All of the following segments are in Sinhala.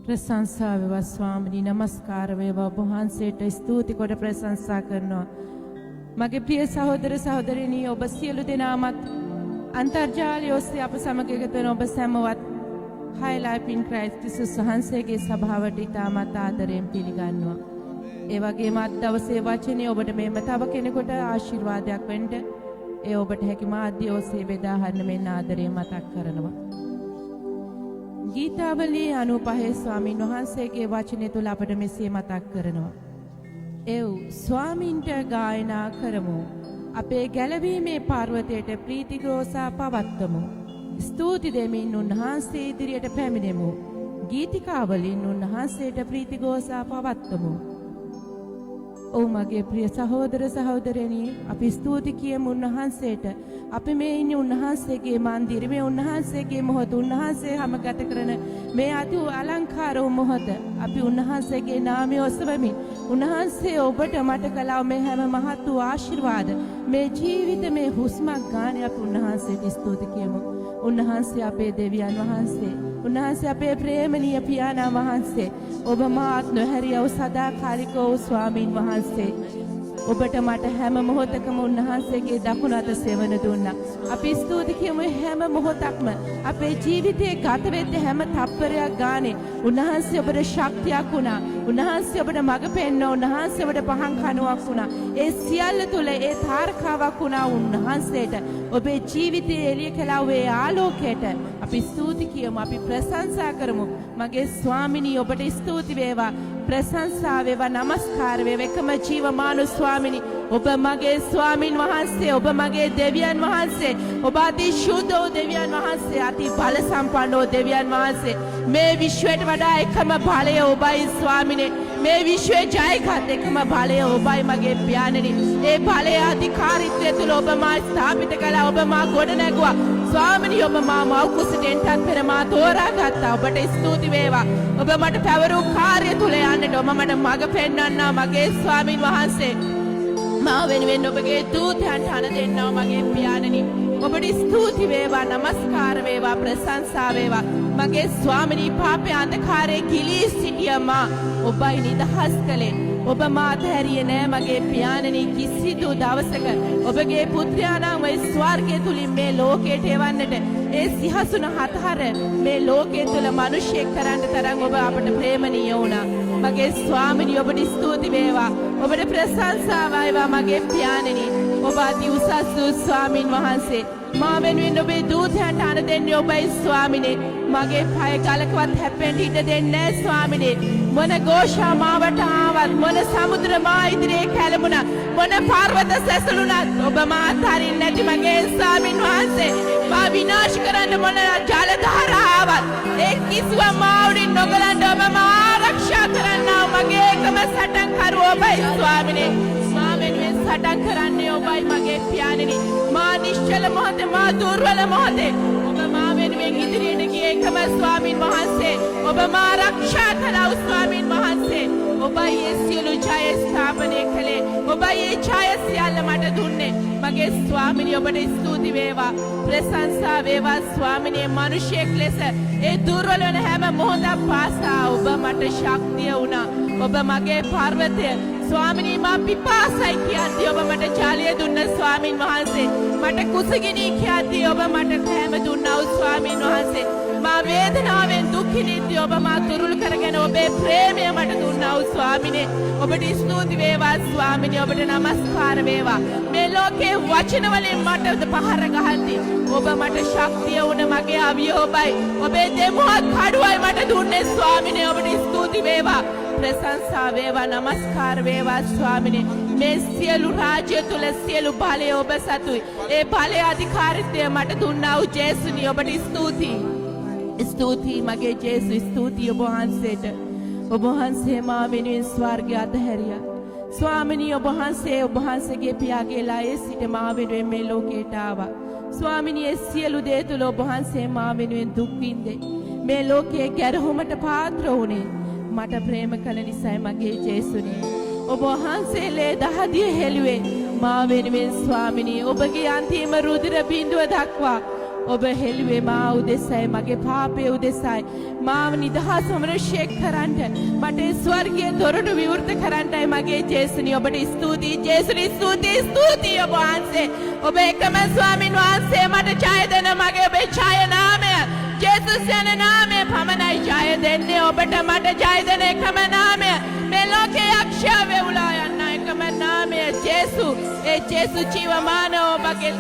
ප්‍රශංසා වේවා ස්වාමීනි, නමස්කාර වේවා ඔබ වහන්සේට ස්තුති කොට ප්‍රශංසා කරනවා. මගේ ප්‍රිය සහෝදර සහෝදරිනි, ඔබ සියලු දෙනාමත් අන්තර්ජාලය ඔස්සේ අප සමග එකතු වෙන ඔබ සැමවත් High Life in Christ Jesus වහන්සේගේ සභාවට ඉතාමත් ආදරයෙන් පිළිගන්නවා. ඒ වගේම අද දවසේ වචනේ ඔබට මෙන්න තව කෙනෙකුට ආශිර්වාදයක් වෙන්න ඒ ඔබට හැකි මාධ්‍ය ඔස්සේ බෙදා හරින මෙන්න ආදරයෙන් මතක් කරනවා. ගීතාවලියේ 95 ස්වාමීන් වහන්සේගේ වචනය තුල අපට මෙසේ මතක් කරනවා. එව් ස්වාමින්ට ගායනා කරමු. අපේ ගැලවීමේ පර්වතයට ප්‍රීතිඝෝෂා පවත්වමු. ස්තුති දෙමින් උන්වහන්සේ ඉදිරියට පැමිණෙමු. ගීතිකාවලින් උන්වහන්සේට ප්‍රීතිඝෝෂා පවත්වමු. ඔව් මගේ ප්‍රිය සහෝදර සහෝදරයනි, අපි ස්තුති කියමු උන්වහන්සේට. අපි මේ ඉන්නේ උන්වහන්සේගේ මන්දිරේ, මේ උන්වහන්සේගේ මොහොත, උන්වහන්සේ හැම ගත කරන මේ අති අලංකාර වූ මොහොත අපි උන්වහන්සේගේ නාමය ඔසවමින් උන්වහන්සේ ඔබට මට කළා මේ හැම මහත් වූ ආශිර්වාද, මේ ජීවිත මේ හුස්මක් ගානේ අපි උන්වහන්සේට ස්තුති කියමු. උන්වහන්සේ අපේ දෙවියන් වහන්සේ, උන්වහන්සේ අපේ ප්‍රේමණීය පියාණන් වහන්සේ, ඔබ මාත් නොහැරියව සදාකාලික වූ ස්වාමින් වහන්සේ, ඔබට මට හැම මොහොතකම උන්වහන්සේගේ දකුණ අත සෙවන දුන්නා. අපි ස්තුති කියමු හැම මොහොතක්ම අපේ ජීවිතයේ ගත වෙද්දී හැම තප්පරයක් ගානේ උන්වහන්සේ ඔබට ශක්තියක් වුණා. උන්වහන්සේ ඔබට මඟ පෙන්වුවා. උන්වහන්සේ ඔබට පහන් කනුවක් වුණා. ඒ සියල්ල තුල ඒ තාරකාවක් වුණා උන්වහන්සේට. ඔබේ ජීවිතයේ එළිය කළා වූ ආලෝකයට අපි ස්තුති කියමු. අපි ප්‍රශංසා කරමු. මගේ ස්වාමිනී ඔබට ස්තුති වේවා. ප්‍රශංසා වේවා, නමස්කාර වේවා. එකම ජීවමාන ස්වාමිනී, ඔබ මගේ ස්වාමින් වහන්සේ, ඔබ මගේ දෙවියන් වහන්සේ, ඔබ අති ශුද්ධ වූ දෙවියන් වහන්සේ, අති බල සම්පන්න වූ දෙවියන් වහන්සේ. මේ විශ්වයට වඩා එකම බලය ඔබයි ස්වාමිනේ. මේ විශ්වයේ ජයගත් එකම බලය ඔබයි මගේ පියාණනි. ඒ බලය අධිකාරීත්වය තුළ ඔබ මා ස්ථාපිත කළා. ඔබ මා ගොඩ නැගුවා. ස්වාමිනී ඔබ මා මව් කුසට එන්ටත් පෙර මා තෝරාගත්තා. ඔබට ස්තුති වේවා. ඔබ මට පැවරූ කාර්ය තුළ යන්නට ඔබ මට මඟ පෙන්වන්නා මගේ ස්වාමින් වහන්සේ. මා වෙනුවෙන් ඔබගේ දූතයන්ට අණ දෙන්නා මගේ පියාණනි. ඔබට ස්තුති වේවා, නමස්කාර වේවා, ප්‍රශංසා වේවා. මගේ ස්වාමිනී පාපේ අන්ධකාරයේ ගිලී සිටිය මා ඔබයි නිදහස් කළේ. ඔබ මාත හැරියේ නෑ මගේ පියාණනි. කිසිදු දවසක ඔබගේ පුත්‍රයාණන් වයි ස්වර්ගය තුලින් මේ ලෝකයට එවන්නට ඒ සිහසුන හතර මේ ලෝකයේ තුල මිනිසෙක් කරන්න තරම් ඔබ අපට ප්‍රේමණීය වුණා. මගේ ස්වාමිනී ඔබට ස්තුති වේවා ඔබට ප්‍රශංසාව වේවා මගේ පියාණෙනි ඔබ අති උසස් වූ ස්වාමින් වහන්සේ මා වෙනුවෙන් ඔබේ දූතයන්ට අණ දෙන්නේ ඔබයි ස්වාමිනේ මගේ පය ගලකවත් හැප්පෙන්න ඉඩ දෙන්නේ නැහැ ස්වාමිනේ මොන ഘോഷා මාවට ආවත් මොන සමුද්‍ර මා ඉදිරියේ කැළඹුණා මොන පර්වත සැසලුණත් ඔබ මා අත්හරින්නේ නැති මගේ ස්වාමින් වහන්සේ මා විනාශ කරන්න මොන ජල ධාරාවක් ඒ කිසිව මා උඩින් නොගලන්න ඔබ මා ආරක්ෂා කරන්නා මගේ එකම සටන්කරුව ඔබයි ස්වාමිනේ මා වෙනුවෙන් සටන් කරන්නේ ඔබයි මගේ පියාණෙනි මා නිශ්චල මොහොතේ මා දුර්වල මොහොතේ ඔබ මා වෙනුවෙන් ඉදිරියට ගියේ එකම ස්වාමින් වහන්සේ ඔබ මා ආරක්ෂා කළා ස්වාමින් වහන්සේ ඔබයි ඒ සියලු ජය ස්ථාපනය කළේ ඔබයි ඒ ජය සියල්ල මට දුන්නේ මගේ ස්වාමිනී ඔබට ස්තුති වේවා ප්‍රශංසා වේවා ස්වාමිනී මිනිසෙක් ලෙස ඒ දුර්වල වෙන හැම මොහොතක් පාසා ඔබ මට ශක්තිය වුණා ඔබ මගේ පර්වතය ස්වාමිනී මා පිපාසයි කියද්දී ඔබ මට ජලය දුන්න ස්වාමින් වහන්සේ මට කුසගිනී කියද්දී ඔබ මට කැම දුන්නා ස්වාමින් වහන්සේ මා වේදනාවෙන් දුක් විඳිද්දී ඔබ මා තුරුළු කරගෙන ඔබේ ප්‍රේමය මට දුන්නා ස්වාමිනේ ඔබට ස්තුති වේවා ස්වාමිනේ ඔබට නමස්කාර වේවා මේ ලෝකේ වචන වලින් මට පහර ගහද්දී ඔබ මට ශක්තිය වුණ මගේ අවියෝබයි ඔබේ දෙමුවත් කඩුවයි මට දුන්නේ ස්වාමිනේ ඔබට ස්තුති වේවා ප්‍රශංසා වේවා නමස්කාර වේවා ස්වාමිනේ මේ සියලු රාජ්‍ය තුල සියලු බලය ඔබ සතුයි ඒ බලය අධිකාරීත්වය මට දුන්නා වූ ජේසුනි ඔබට ස්තුතියි මගේ ජේසු ස්තුතියි ඔබ වහන්සේට ඔබ වහන්සේ මා වෙනුවෙන් ස්වර්ගය අතහැරියා ස්වාමිනී ඔබ වහන්සේගේ පියාගේ ළයේ සිට මා වෙනුවෙන් මේ ලෝකයට ආවා ස්වාමිනී ඒ සියලු දේ තුල ඔබ වහන්සේ මා වෙනුවෙන් දුක් විඳේ මේ ලෝකයේ ගැරහුමට පාත්‍ර වුණේ මට ප්‍රේම කළ නිසායි මගේ ජේසුනි ඔබ වහන්සේලේ දහදිය හෙළුවේ මා වෙනුවෙන් ස්වාමිනී ඔබගේ අන්තිම රුධිර බිඳුව දක්වා ඔබ හෙළුවේ මා උදෙසයි මගේ පාපයේ උදෙසයි මාව නිදහස් වමනශේක් කරන්ට මට ස්වර්ගයේ දොරටු විවෘත කරන්ටයි මගේ ජේසුනි ඔබට ස්තුතියි ජේසුනි ස්තුතියි ඔබ වහන්සේ ඔබ එකම ස්වාමින් වහන්සේ මට ජය දෙන මගේ ඔබේ ජය නාමය ජේසුස් යන නාමය පමණයි ජය දෙන්නේ ඔබට මට ජය දෙන එකම නාමය මේ ලෝකයේ යක්ෂයා වෙවුලා යන්න එකම නාමය ජේසු ඒ ජේසු ජීවමාන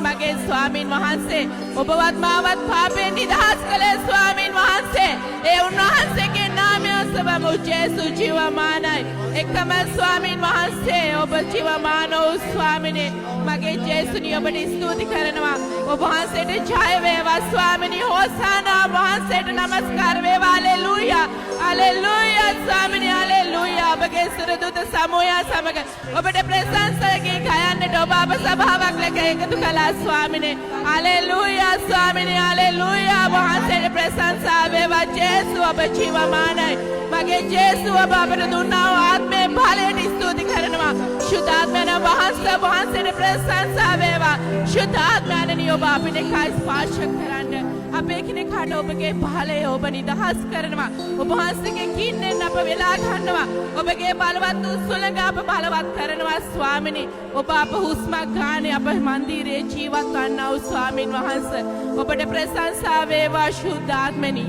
මගේ ස්වාමින් වහන්සේ ඔබවත් මාවත් පාපයෙන් නිදහස් කළේ ස්වාමින් වහන්සේ ඒ උන්වහන්සේගේ නාමය සබමු ජේසු ජීවමානයි එකම ස්වාමින් වහන්සේ ඔබ ජීවමාන වූ ස්වාමිනේ මගේ ජේසුනි ඔබට ස්තුති කරනවා ඔබ වහන්සේට ජය වේවා ස්වාමිනී හෝසානා වහන්සේට නමස්කාර වේවා හලෙලූයා හලෙලූයා ස්වාමිනී හලෙලූයා ඔබගේ සුරදුත සමූහය සමග ඔබට ප්‍රශංසාවකින් ගයන්නට ඔබ අප සභාවක් ලෙස එකතු කළා ස්වාමිනේ හලෙලූයා ස්වාමිනී හලෙලූයා වහන්සේට ප්‍රශංසාව වේවා ජේසු ඔබ ජීවමානයි මගේ ජේසු ඔබ අපට දුන්නා වූ ආත්මේ බලයට ස්තුති කරනවා සුද්ධාත්මයන් වහන්සේට ප්‍රශංසාව වේවා සුද්ධාත්මයන්නි ඔබ අපිට කයි ස්පර්ශ කරන්න අපේ කෙනෙක්ට ඔබගේ බලය ඔබ නිදහස් කරනවා ඔබ වහන්සේගේ කින්නෙන් අප වෙලා ගන්නවා ඔබගේ බලවත් වූ සුළඟ අප බලවත් කරනවා ස්වාමිනී ඔබ අප හුස්මක් ගානේ අප මන්දිරයේ ජීවත් වන්නා වූ ස්වාමින් වහන්සේ ඔබට ප්‍රශංසාව වේවා සුද්ධාත්මනි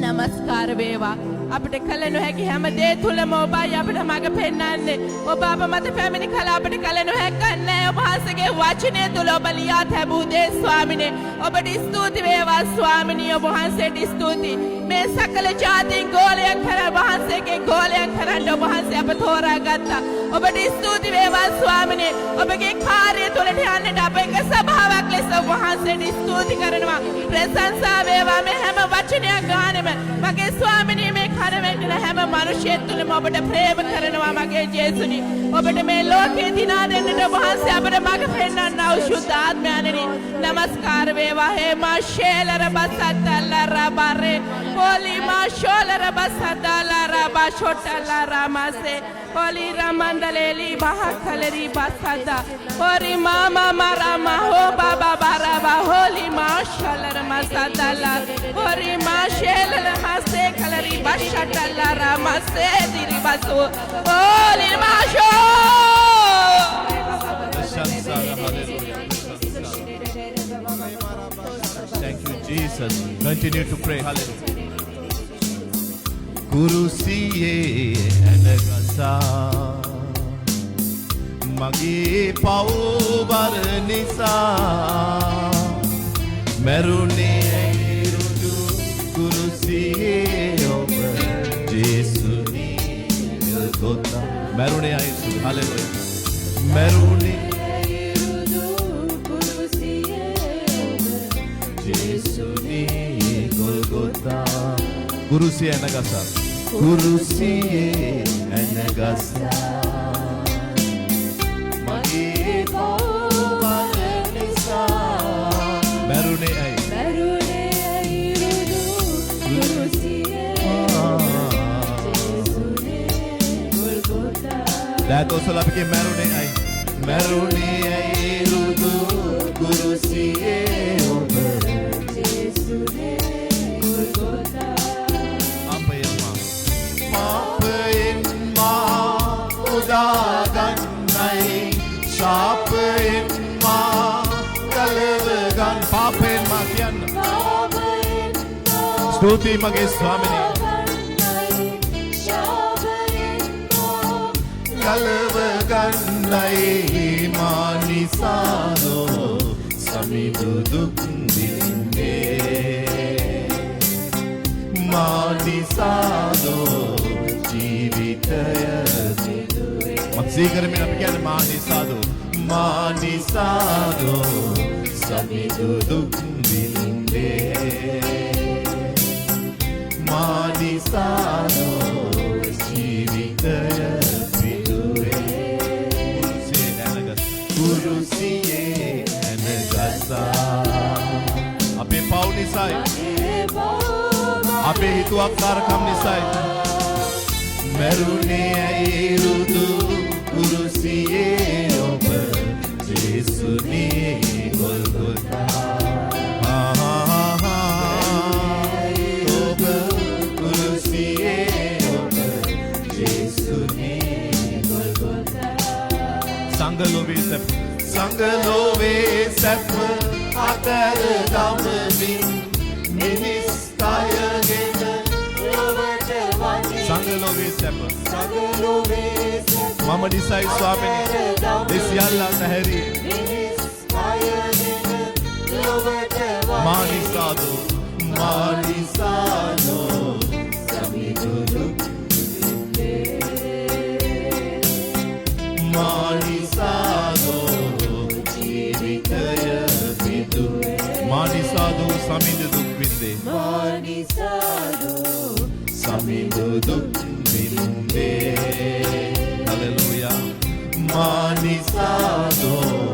නමස්කාර වේවා අපිට කල නොහැකි හැම දේ තුලම ඔබයි අපිට මඟ පෙන්වන්නේ ඔබ අප මත පැමිණි කල අපිට කල නොහැක්කන්නේ ඔබ වහන්සේගේ වචනය තුල ඔබ ලියා තැබූ දේ ස්වාමිනේ ඔබට ස්තුති වේවා ස්වාමිනී ඔබ වහන්සේට ස්තුති මේ සකල ජාතීන් ගෝලයක් කර වහන්සේගේ ගෝලයක් කරන්න ඔබ වහන්සේ අප තෝරාගත්තා ඔබට ස්තුති වේවා ස්වාමිනේ ඔබගේ කාර්යය තුලට යන්නට අප එක සභාවක් ලෙස ඔබ වහන්සේට ස්තුති කරනවා ප්‍රශංසා වේවා මේ හැම වචනයක් ගානෙම මගේ ස්වාමිනී මේ කරවෙන්න හැම මිනිසෙක් තුළම ඔබට ප්‍රේම කරනවා මගේ ජේසුනි ඔබට මේ ලෝකේ දිනා දෙන්නට ඔබ වහන්සේ අපට මඟ පෙන්වන්නා වූ සුද්ධ ආත්මයන්නි නමස්කාර වේවා හේ මා ශේලර බසත්තල්ලා රබරේ පොලි මා ශෝලර බසත්තල්ලා රබා ෂොට්ටල්ලා රාමසේ පොලි රමන්දලේලි බහකලරි බසද්දා පොරි මාමා මරමා හෝ බබා බරබා හොලි මා ශලර මසද්දල්ලා පොරි මා ශේලර මසේ කලරි බෂටල්ලා රාමසේ දිරි බසෝ පොලි මා Thank you, Jesus. Continue to pray. Hallelujah. කුරුසියේ ඇනගසා මගේ පව්බර නිසා මැරුණේ රුදු කුරුසියේ ඔබ ජේසුනි ගොල්ගොතා මැරුණේ අයිසු හලෙලුයා මැරුණේ රුදු කුරුසියේ ඔබ ජේසුනි ගොල්ගොතා කුරුසියේ ඇනගසා කුරුසියේ ඇනගසා මගේ පව්බර නිසා මැරුණේ ඇයි රුදු කුරුසියේ ජේසුනේ ගොල්ගොතා දැන් ඔසල අපි කිය මැරුණේ ඇයි රුදු කුරුසියේ ඔබ ජේසුනේ ගොල්ගොතා පාපයෙන් මා උදාගන්නයි ශාපයෙන් මා ගලවගන්න පාපයෙන් මා කියන්න ස්තුතියි මගේ ස්වාමිනේ ගලවගන්නයි මා නිසාදෝ සමිඳු දුක් විඳින්නේ මා නිසාදෝ ජීවිතය සිදුවේ මක්සීකරමින් අපි කියන්නේ මා නිසාදෝ සමිඳු දුක් විඳින්නේ මා නිසාදෝ ජීවිතය සිදුවේ කුරුසියේ ඇනගසා අපේ පව් නිසායි අපේ හිතුවක්කාරකම් නිසායි මැරුණේ ඇයි රුදු කුරුසියේ ඔබ ජේසුනි ගොල්ගොතා ඔබ කුරුසියේ ඔබ ජේසුනි ගොල්ගොතා සංගලෝවේ සැප අතර ගමමින් මිනිස් කයගෙන ලොවට වන්නේ සංගලෝවේ සැප මම නිසයි ස්වාමිනේ ඒ සියල්ල අතහැරී මා නිසාදෝ සමිඳු දුක් මා නිසාදෝ ජීවිතය පිදුවේ මා නිසාදෝ සමිඳු දුක් විඳේ මා නිසාදෝ සමිඳු දුක් විඳේ හලෙලුයා මා නිසාදෝ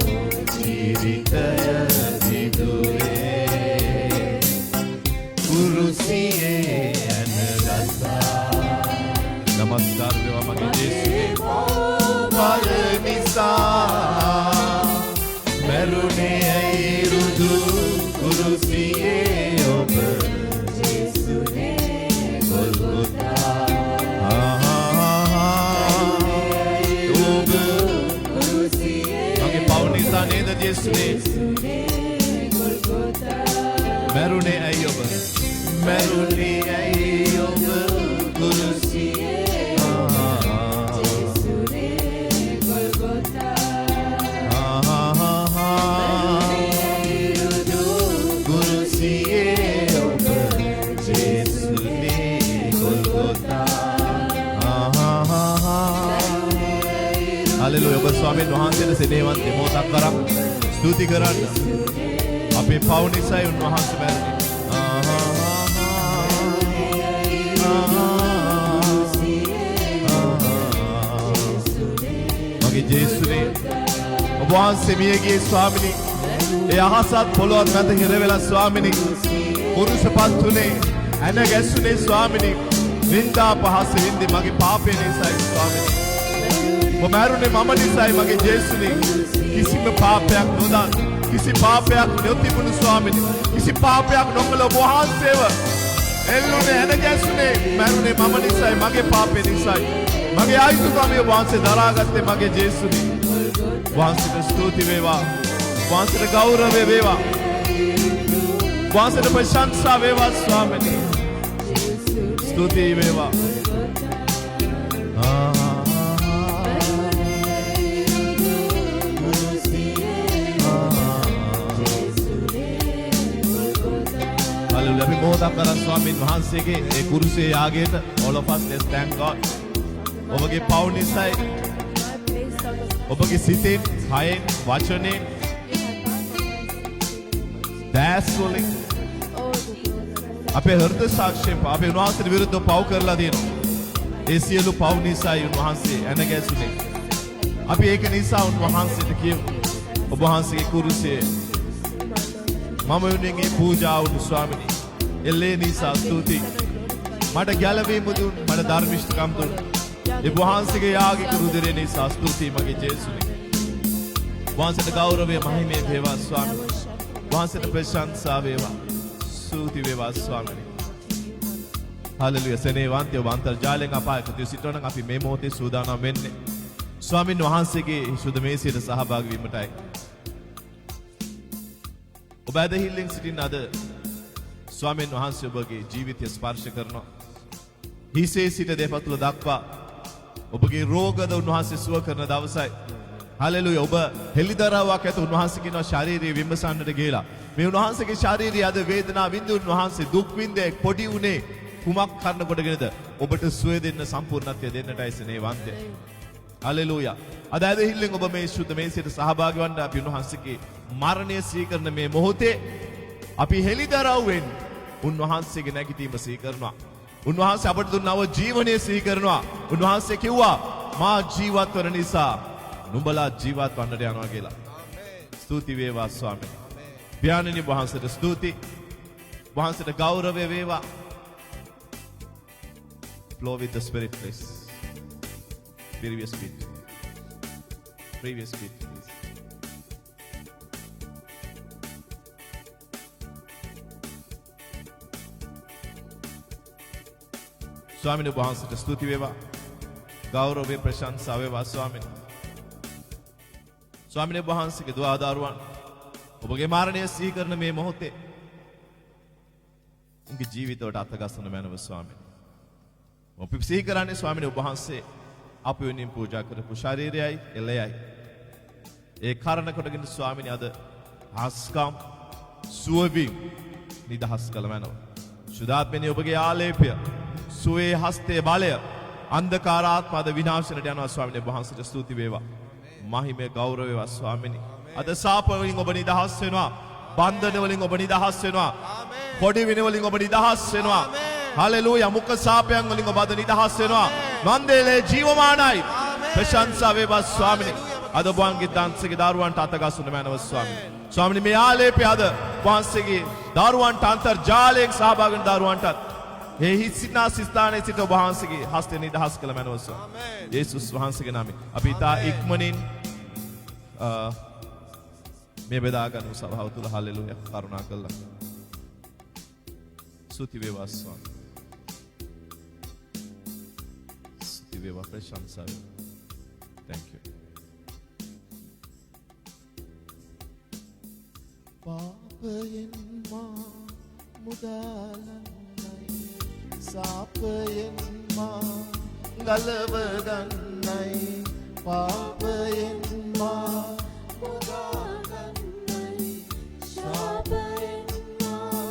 ජීවිතය පිදුවේ කුරුසියේ ඇනගසා නමස්කාර වේවා මගේ ජේසුනේ පව්බර නිසා මැරුණේ ඇයි රුදු කුරුසියේ ඔබ ජේසුනේ ගොල්ගොතා ඔබ කුරුසියේ මගේ පව් නිසා නේද ජේසුනේ මැරුණේ ඇයි ඔබ මැරුණේ ඇයි ඔබ කුරුසියේ හලෙලුයා ඔබ ස්වාමීන් වහන්සේට සෙනෙහවත් දෙමෝතක් කරන් ස්තුති කරන්න අපේ පව් නිසායි උන්වහන්සේ මැරුණේ මගේ ජේසුනේ ඔබ වහන්සේ මියගේ ස්වාමිනේ ඒ අහසත් පොළොවත් මැද හිර වෙලා ස්වාමිනේ පුරුෂපත් තුනේ ඇන ගැස්සුනේ ස්වාමිනේ වින්දා පහස වින්දේ මගේ පාපේ නිසායි ස්වාමිනේ ඔබ මැරුණේ මම නිසායි මගේ ජේසුනේ කිසිම පාපයක් නොදන් කිසි පාපයක් නොතිබුණු ස්වාමිනේ කිසි පාපයක් නොකළ ඔබ වහන්සේව එල්ලුනේ ඇන ගැස්සුනේ මැරුණේ මම නිසායි මගේ පාපේ නිසායි මගේ ආයුධකම වහන්සේ දරාගත්තේ මගේ ජේසුනේ වහන්සේට ස්තුති වේවා වහන්සේට ගෞරවය වේවා වහන්සේට ප්‍රශංසා වේවා ස්වාමිනේ ස්තුතියි වේවා. හලෙලූයා. අපි මොහොතක් කරන් ස්වාමීන් වහන්සේගේ ඒ කුරුසේ යාගයට all of us let's thank God. ඔබගේ පව් නිසායි ඔබගේ සිතෙන්, කයෙන්, වචනෙන්, දැස් වලින් අපේ හෘද සාක්ෂියෙන් අපේ උන්වහන්සේට විරුද්ධව පව් කරලා තියෙනවා. ඒ සියලු පව් නිසායි උන්වහන්සේ ඇනගැසුනේ. අපි ඒක නිසා උන්වහන්සේට කියමු ඔබ වහන්සේගේ කුරුසේ මම වෙනුවෙන් පූජා වුණු ස්වාමිනී එල්ලේ නිසා ස්තුතියි. මට ගැලවීම දුන්, මට ධර්මිෂ්ඨකම් දුන්. ඒ වහන්සේගේ යාගික රුධිරය නිසා ස්තුතියි මගේ ජේසුනි. වහන්සේට ගෞරවය මහිමය වේවා ස්වාමී. වහන්සේට ප්‍රශංසා වේවා. ස්තුති වේවා ස්වාමී. හලෙලූයා. සෙනෙවන්තය ඔබ අන්තර්ජාලයෙන් අපායකදී සිටවන අපි මේ මොහොතේ සූදානම් වෙන්නේ ස්වාමීන් වහන්සේගේ සුද මේසියට සහභාගී වීමටයි. ඔබ ඇදහිල්ලෙන් සිටින අද ස්වාමීන් වහන්සේ ඔබගේ ජීවිතය ස්පර්ශ කරනවා. හිසේ සිට දෙපතුල දක්වා ඔබගේ රෝගද උන්වහන්සේ සුව කරන දවසයි. හලෙලූයා. ඔබ හෙළිදරව්වක් ඇත උන්වහන්සේ කියනවා ශාරීරික විමසන්නට ගියලා. මේ උන්වහන්සේගේ ශාරීරිය අද වේදනා විඳින උන්වහන්සේ දුක් විඳේ පොඩි උනේ කුමක් කරන කොටගෙනද ඔබට සුවය දෙන්න සම්පූර්ණත්වය දෙන්නටයි සෙනෙවන්තය. හලෙලූයා. අද ඇදහිල්ලෙන් ඔබ මේ සුද්ධ මේසයට සහභාගී වන්න අපි උන්වහන්සේගේ මරණය සීකරන මේ මොහොතේ අපි හෙළිදරව්වෙන් උන්වහන්සේගේ නැගිටීම සීකරනවා. උන්වහන්සේ අපට දුන්න නව ජීවනය සීකරනවා. උන්වහන්සේ කිව්වා මා ජීවත් වන නිසා නුඹලා ජීවත් වන්නට යනවා කියලා. ස්තුති වේවා ස්වාමීනි. පියාණනි වහන්සේට ස්තුති. වහන්සේට ගෞරවය වේවා. Flow with the spirit please. Previous beat. Previous beat please. ස්වාමීන් වහන්සේට ස්තුති වේවා. ගෞරවය ප්‍රශංසා වේවා ස්වාමීනි. ස්වාමීන් වහන්සේගේ දුවා දරුවන් ඔබගේ මරණය සිහි කරන මේ මොහොතේ උන්ගේ ජීවිතවලට අතගස්සන මැනව ස්වාමීනි. අපි සිහි කරන්නේ ස්වාමීන් වහන්සේ අප වෙනින් පූජා කරපු ශරීරයයි එළයයි. ඒ කාරණ කොටගෙන ස්වාමීනි අද හස්කම් සුවවින් නිදහස් කළ මැනව. සුදාත්මනේ ඔබගේ ආලේපය සුවේ හස්තයේ බලය අන්ධකාර ආත්ම අද විනාශනට යනවා ස්වාමීන් වහන්සේට ස්තුති වේවා. මහිමේ ගෞරව වේවා ස්වාමීනි. අද සාප වලින් ඔබ නිදහස් වෙනවා. බන්ධන වලින් ඔබ නිදහස් වෙනවා. පොඩි වින වලින් ඔබ නිදහස් වෙනවා. හලෙලූයා. මුඛ සාපයන් වලින් ඔබ අද නිදහස් වෙනවා. මන්දේලේ ජීවමානයි. ප්‍රශංසා වේවා ස්වාමීනි. අද වංගි දන්සේගේ දරුවන්ට අතගස්සුන මැනව ස්වාමීනි. ස්වාමීනි මේ ආලේපය අද වහන්සේගේ දරුවන්ට අන්තර්ජාලයෙන් සහභාගී වෙන දරුවන්ටත් ඒ හිස්සිනා ස්ථානයේ සිට ඔබ වහන්සේගේ හස්තේ නිදහස් කළ මැනව ස්වාමීනි. යේසුස් වහන්සේගේ නාමයෙන් අපි ඊතා ඉක්මනින් මේ බෙදා ගන්න සභාව තුල හලෙලූයා කරුණා කළා. ස්තුති වේවා ස්වාමී. ස්තුති වේවා ප්‍රශංසා වේවා. Thank you. පාපයෙන් මා මුදාලන්නයි සාපයෙන් මා ගලව ගන්නයි පාපයෙන් මා මුදාගන්නයි සාපයෙන් මා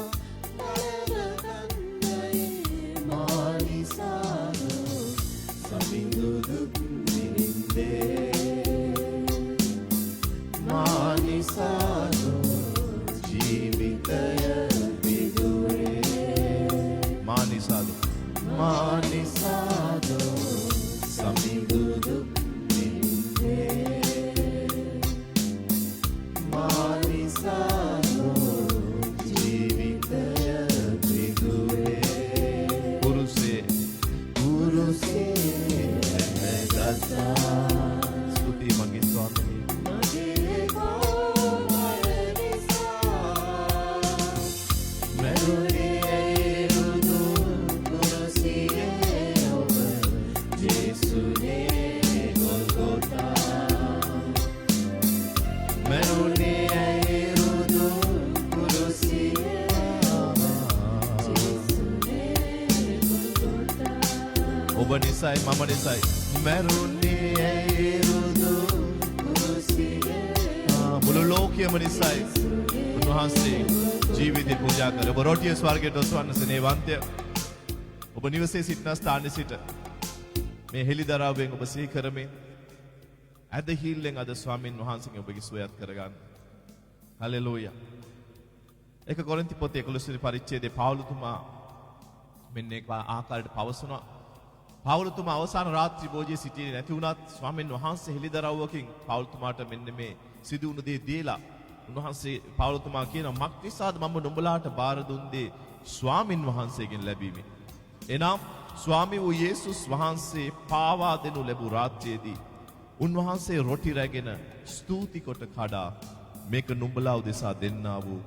ගලව ගන්නයි මා නිසාද සමිඳු දුක් විඳින්නේ මා නිසාද ජීවිතය Manisado Samidudu Ninde Manisado Jivitaya Bidure Puruse Gasa Stuti magi swami ඔබ නිසයි මම නිසයි මැරුණේ ඇයි රුදු මුළු ලෝකයම නිසයි උන්වහන්සේ ජීවිතේ පූජා කර ඔබ රොටිය ස්වර්ගයට ඔසවන්න සෙනෙහවන්තය ඔබ නිවසේ සිටින ස්ථානයේ සිට මේ හෙලිදරව්වෙන් ඔබ සිහි කරමින් ඇදහිල්ලෙන් අද ස්වාමින් වහන්සේගෙන් ඔබගේ සුවයත් කරගන්න. හලෙලූයා. 1 කොරින්ති පොතේ 11 වෙනි පරිච්ඡේදයේ පවුලතුමා මෙන්න එක ආකාරයට පවසනවා. පවුලතුමා අවසාන රාත්‍රී භෝජයේ සිටියේ නැති වුණත් ස්වාමින් වහන්සේ හෙලිදරව්වකින් පවුලතුමාට මෙන්න මේ සිදු වුණ දේ දීලා උන්වහන්සේ පවුලතුමා කියනවා මක් නිසාද මම නුඹලාට බාර දුන්නේ ස්වාමින් වහන්සේගෙන් ලැබීමේ. එනම් ස්වාමී වූ යේසුස් වහන්සේ පාවා දෙනු ලැබූ රාත්‍රියේදී උන්වහන්සේ රොටි රැගෙන ස්තුති කොට කඩා මේක නුඹලා උදෙසා දෙන්නා වූ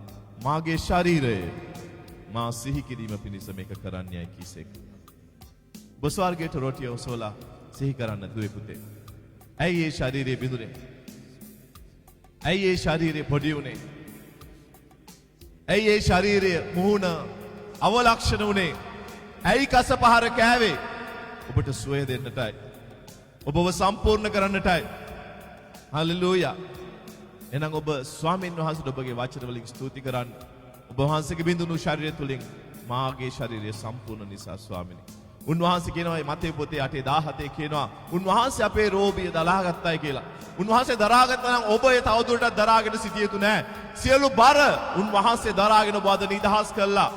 මාගේ ශරීරය මා සිහි කිරීම පිණිස මේක කරන්නයි කීසේක. ඔබ ස්වර්ගයට රොටිය ඔසවලා සිහි කරන්න දුවේ පුතේ. ඇයි ඒ ශරීරය බිඳුනේ? ඇයි ඒ ශරීරය පොඩි උනේ? ඇයි ඒ ශරීරය මුහුණ අවලක්ෂණ උනේ? ඇයි කසපහර කෑවේ? ඔබට සුවය දෙන්නටයි. ඔබව සම්පූර්ණ කරන්නටයි. හලෙලූයා. එහෙනම් ඔබ ස්වාමීන් වහන්සේට ඔබගේ වචන වලින් ස්තුති කරන්න. ඔබ වහන්සේගේ බිඳුණු ශරීරය තුලින් මාගේ ශරීරය සම්පූර්ණ නිසා ස්වාමිනේ. උන්වහන්සේ කියනවා මේ මතේ පොතේ 8:17 කියනවා උන්වහන්සේ අපේ රෝගිය දරාගත්තයි කියලා. උන්වහන්සේ දරාගත්තා නම් ඔබ ඒ තවදුරටත් දරාගෙන සිටිය යුතු නෑ. සියලු බර උන්වහන්සේ දරාගෙන ඔබ අද නිදහස් කළා.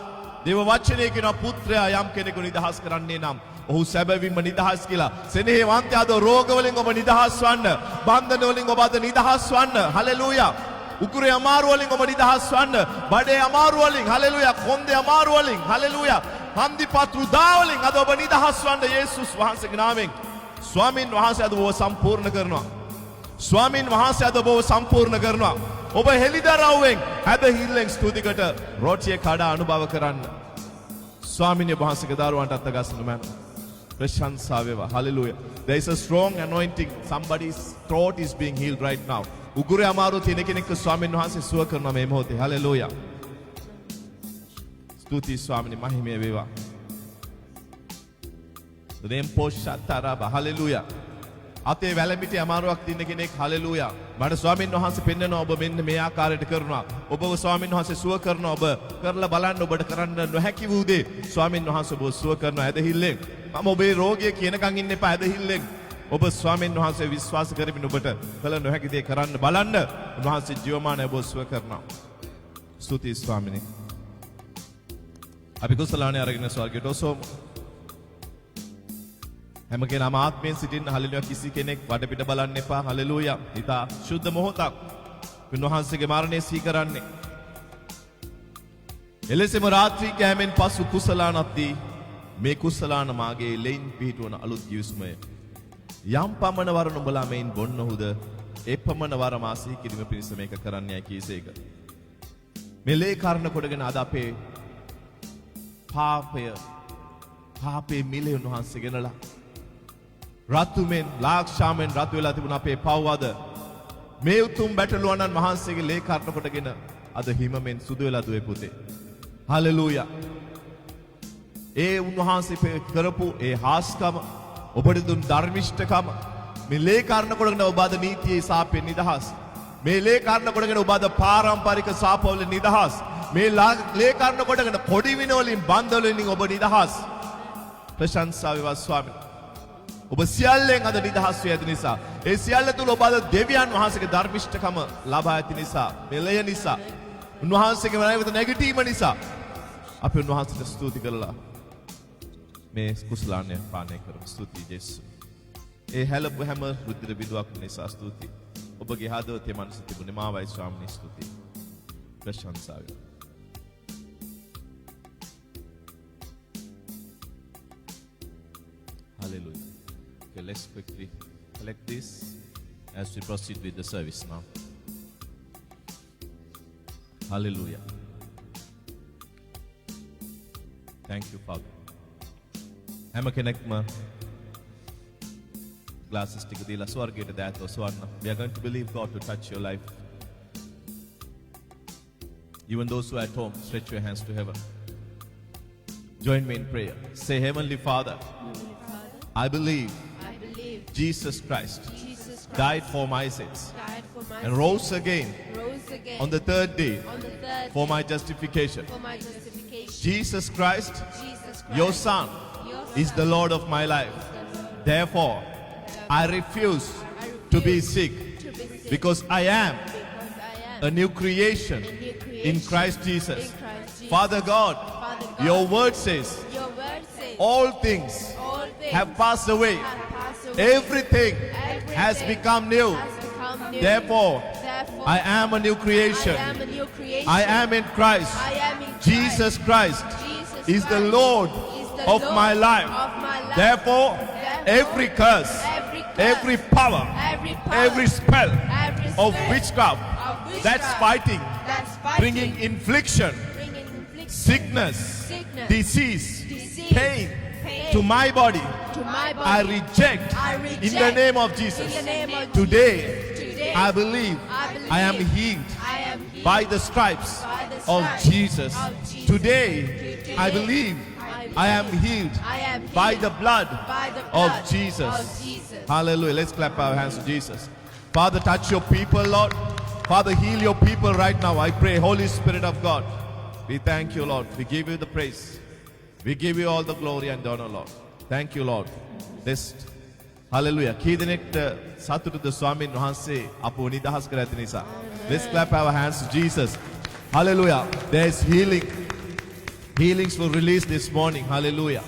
දේව වචනේ කියනවා පුත්‍රයා යම් කෙනෙකු නිදහස් කරන්නේ නම් ඔහු සැබවින්ම නිදහස් කියලා. සෙනෙහවන්තය අද රෝග වලින් ඔබ නිදහස් වන්න. බන්ධන වලින් ඔබ අද නිදහස් වන්න. හලෙලූයා. උකුරේ අමාරු වලින් ඔබ නිදහස් වන්න. බඩේ අමාරු වලින් හලෙලූයා. කොන්දේ අමාරු වලින් හලෙලූයා. හන්දිපත්‍රු දා වලින් අද ඔබ නිදහස් වන්න යේසුස් වහන්සේගේ නාමයෙන්. ස්වාමින් වහන්සේ අද ඔබ සම්පූර්ණ කරනවා. ස්වාමින් වහන්සේ අද ඔබ සම්පූර්ණ කරනවා. ඔබ හෙලිදරව්වෙන් ඇදහිල්ලෙන් ස්තුතිකට රොටිය කඩා අනුභව කරන්න. ස්වාමින් වහන්සේගේ දරුවන්ට අත්ගස්සන මම ප්‍රශංසා වේවා. Hallelujah. There is a strong anointing. Somebody's throat is being healed right now. උගුරේ අමාරු තියෙන කෙනෙක්ව ස්වාමින් වහන්සේ සුව කරනවා මේ මොහොතේ. Hallelujah. ස්තුති ස්වාමිනේ මහිමය වේවා. දෙම්පෝෂතරබ. Hallelujah. අතේ වැලමිටි අමාරුවක් තියෙන කෙනෙක් Hallelujah. මට ස්වාමින් වහන්සේ පෙන්නනවා ඔබ මෙන්න මේ ආකාරයට කරනවා. ඔබව ස්වාමින් වහන්සේ සුව කරනවා. ඔබ කරලා බලන්න ඔබට කරන්න නොහැකි වූ දේ ස්වාමින් වහන්සේ ඔබ සුව කරනවා ඇදහිල්ලෙන්. මම ඔබේ රෝගිය කියනකන් ඉන්න එපා ඇදහිල්ලෙන්. ඔබ ස්වාමින් වහන්සේ විශ්වාස කරමින් ඔබට කළ නොහැකි දේ කරන්න බලන්න. උන්වහන්සේ ජීවමානව ඔබ සුව කරනවා. ස්තුතියි ස්වාමිනේ. අපි කුසලානේ අරගෙන ස්වර්ගයට ඔසවමු. හැම කෙනාම ආත්මයෙන් සිටින්න හලෙලුයා කිසි කෙනෙක් වටපිට බලන්න එපා. හලෙලුයා. හිතා සුද්ධ මොහොතක් උන්වහන්සේගේ මරණය සිහි කරන්නේ. එලෙසම රාත්‍රී කෑමෙන් පසු කුසලානත්දී මේ කුසලාන මාගේ ලෙයින් පිහිටවන අලුත් කිවිසුමය. යම් පමණ වර නුඹලා මෙයින් බොන්නහුද ඒ පමණ වර මා සිහි කිරීම පිණිස මේක කරන්නයි කීසේක. මේ ලේ කර්ණ කොටගෙන අද අපේ පාපේ මිලේ උන්වහන්සේ ගෙනලා රතුමෙන් ලාක්ෂාමෙන් රතු වෙලා තිබුණ අපේ පව්වද මේ උතුම් බැටළුවන්න් වහන්සේගේ ලේ කර්ණ කොටගෙන අද හිමෙන් සුදු වෙලා දුවේ පුතේ. හලෙලූයා. ඒ උන්වහන්සේ කරපු ඒ හාස්කම ඔබට දුන් ධර්මිෂ්ඨකම මේ ලේ කර්ණ කොටගෙන ඔබ අද නීතියේ සාපෙන් නිදහස්. මේ ලේ කර්ණ කොටගෙන ඔබ අද පාරම්පරික සාපවල නිදහස්. මේ ලේ කර්ණ කොටගෙන කොඩි වින වලින් බන්ධන වලින් ඔබ නිදහස්. ප්‍රශංසා වේවා ස්වාමී. ඔබ සියල්ලෙන් අද නිදහස් වේ ඇති නිසා ඒ සියල්ල තුල ඔබ අද දෙවියන් වහන්සේගේ ධර්මිෂ්ඨකම ලබා ඇති නිසා මෙලය නිසා උන්වහන්සේගේ මනවිත නැගිටීම නිසා අපි උන්වහන්සේට ස්තුති කරලා මේ කුසලාන්‍ය පානය කරමු. ස්තුතියි ජේසුස්. ඒ හැලපු හැම රුධිර බිඳුවක් නිසා ස්තුතියි. ඔබගේ හදවතේ මනස තිබුණේ මාවයි ස්වාමීනි ස්තුතියි. ප්‍රශංසා වේවා. Hallelujah. Okay, let's quickly collect this as we proceed with the service now. Hallelujah. Thank you, Father. හැම කෙනෙක්ම glasses ටික දීලා ස්වර්ගයට දැත ඔසවන්න. We are going to believe God to touch your life. Even those who are at home, stretch your hands to heaven. Join me in prayer. Say, Heavenly Father, I believe I believe Jesus Christ Jesus Christ died for my sins died for my and sins, rose again rose again on the third day on the third for my justification. for my justification. Jesus Christ, Jesus Christ, your Son, your is the Lord of my life. Therefore, I refuse to be sick to be sick because I am because I am a new creation a new creation in Christ Jesus. in Christ Jesus. Father God, Father God, your word says your word says all things all things have passed away. have passed away. Everything has Everything become new. has become new. Therefore, Therefore, I am a new creation. I am a new creation. I am in Christ. I am in Christ. Jesus Christ Jesus is the Christ Lord is the of Lord my life. of my life. Therefore, every curse, every power, every spell of witchcraft that's fighting, bringing infliction, sickness, disease, pain to my body, to my body, I reject in the name of Jesus. in the name of Today, I believe I am healed I am healed by the stripes by the of stripes Jesus. of Jesus. Today, I believe I am healed I am healed by the blood by the of blood Jesus. of Jesus. Hallelujah. Let's clap our hands to Jesus. Father, touch your people, Lord. Father, heal your people right now. I pray, Holy Spirit of God. We thank you, Lord. We give you the praise. We give you all the glory and honor, Lord. Thank you, Lord. This Hallelujah. කීදෙනෙක්ට සතුටුද ස්වාමීන් වහන්සේ අපව නිදහස් කර ඇති නිසා. Let's clap our hands to Jesus. Hallelujah. There is healing. Healings were released this morning. Hallelujah.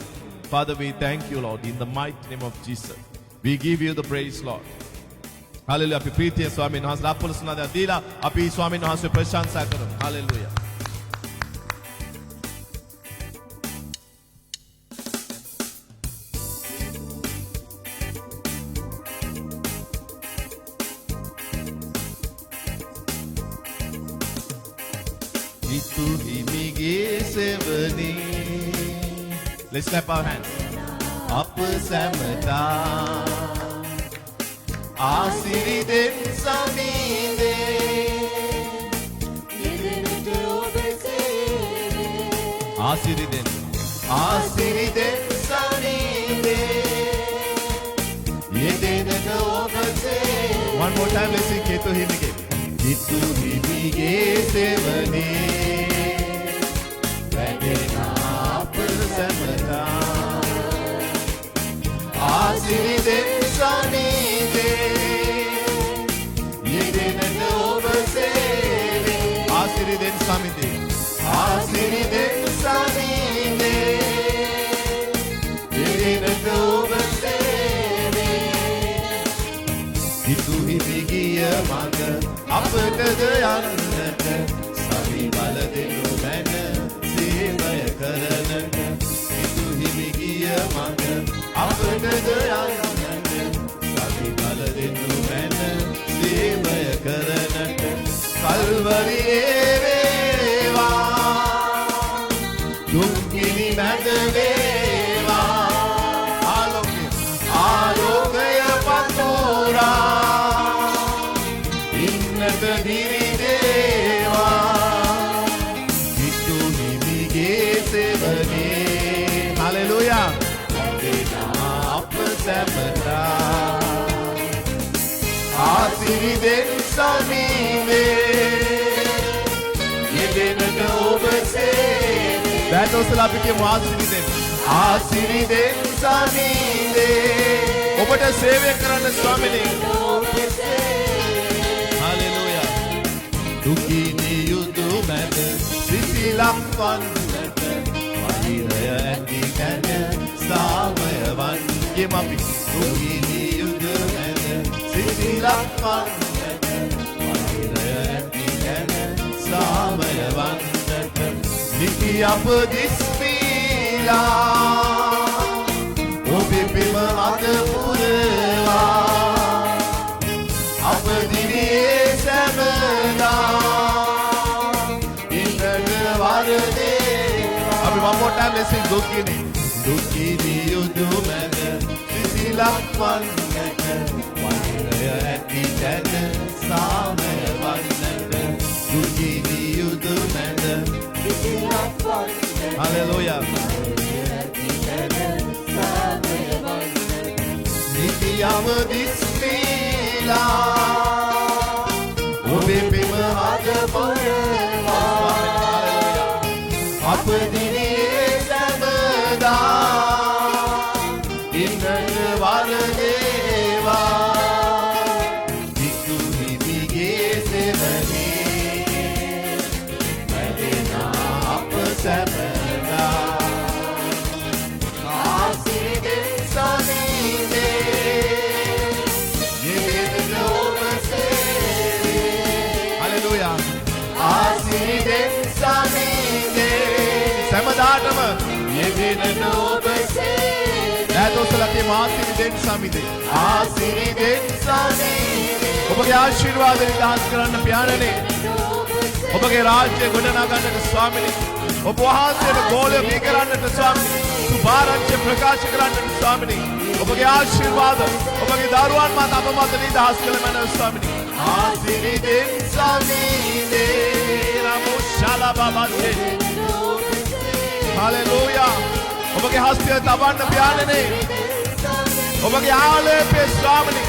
Father, we thank you, Lord, in the mighty name of Jesus. We give you the praise, Lord. Hallelujah. අපි ප්‍රීතිය ස්වාමීන් වහන්සේලා අපොලසුනාදා දීලා අපි ස්වාමීන් වහන්සේ ප්‍රශංසා කරමු. Hallelujah. Itu himige sevani. Let's clap our hands. Apa samata ආසිරි දෙන් සමීදේ යෙදෙනට ඔබ සේවේ. ආසිරි දෙන් සමීදේ යෙදෙනට ඔබ සේවේ. One more time, let's sing Ketu Himige. Itu himige sevani වැඩෙන අප සැමතා ආසිරි දෙන් සමීදේ යෙදෙනට ඔබ සේවේ. ආසිරි දෙන් සමීදේ ආසිරි දෙන් සමීදේ යෙදෙනට ඔබ සේවේ. හිතු හිමි ගිය මඟ අපටද යන්නට සවි බල දෙනු මැන සේවය කරනට. හිතු හිමි ගිය මඟ අපටද යන්නට සවි බල දෙනු මැන සේවය කරනට. කල්වරියේ වේවා දුක්ගිනි මැද වේවා ආලෝකය පතුරා ඉන්නට දිරි දේවා. හිතු හිමිගේ සෙවනේ. Hallelujah. අප සැමතා ආසිරි දෙන් සමීපේ යෙදෙනට ඔබ සේවේ. බෑතෝසලා අපි කියමු ආසිරි දෙන් සමීපේ ඔබට සේවය කරන්න ස්වාමිනේ. Hallelujah. දුකිනි යුදු මැද සිසිලක් වන්නට වහිරය ඇති තැන සාමය වන්නේ මපි. දුකිනි යුදු මැද සිසිලක් වන්නට වහිරය ඇති තැන සාමය වන්නට. නිති අප දිස්පීලා ඔබේ පෙම අත පුරවා අප දිනේ සැමදා ඉන්නට වරදේ. අපි one more time let's sing දුකිනි යුදු මැද සිසිලක් වන්නට වහිරය ඇති තැන සාමය වන්නට. දුකිනි යුදු මැද සිසිලක් වන්නට. Hallelujah. නිතියම දිස්ත්‍රීලා ඔබේ බිම අද පොරවා අප දිනේ සැමදා ඉන්නට වරදේවා විසු හිමිගේ සෙවනේ වැඩෙනා අප සැමදා ආසිරිදෙන් සමීනේ යෙදෙන ඔබ සේවේ හලෙලූයා ආසිරිදෙන් සමීනේ සැමදාටම යෙදෙන ඔබ දෝසලගේ ආශිර්වාදයෙන් සමිදේ ආශිර්වාදයෙන් සමිදේ ඔබගේ ආශිර්වාද විලාස කරන්න පියාණනේ ඔබගේ රාජ්‍ය ගොඩනගා ගන්නට ස්වාමිනේ ඔබ වහන්සේට ගෝලය බිහි කරන්නට ස්වාමිනේ සුභාරංච ප්‍රකාශ කරන්නට ස්වාමිනේ ඔබගේ ආශිර්වාද ඔබගේ දරුවන් මත අප මත නිදහස් කළ මැනව ස්වාමිනේ ආශිර්වාදයෙන් සමිදේ නමෝ ශාලාබාබේ හalleluya ඔබගේ හස්තය තබන්න පියාණනේ ඔබගේ ආලේපේ ස්වාමිනේ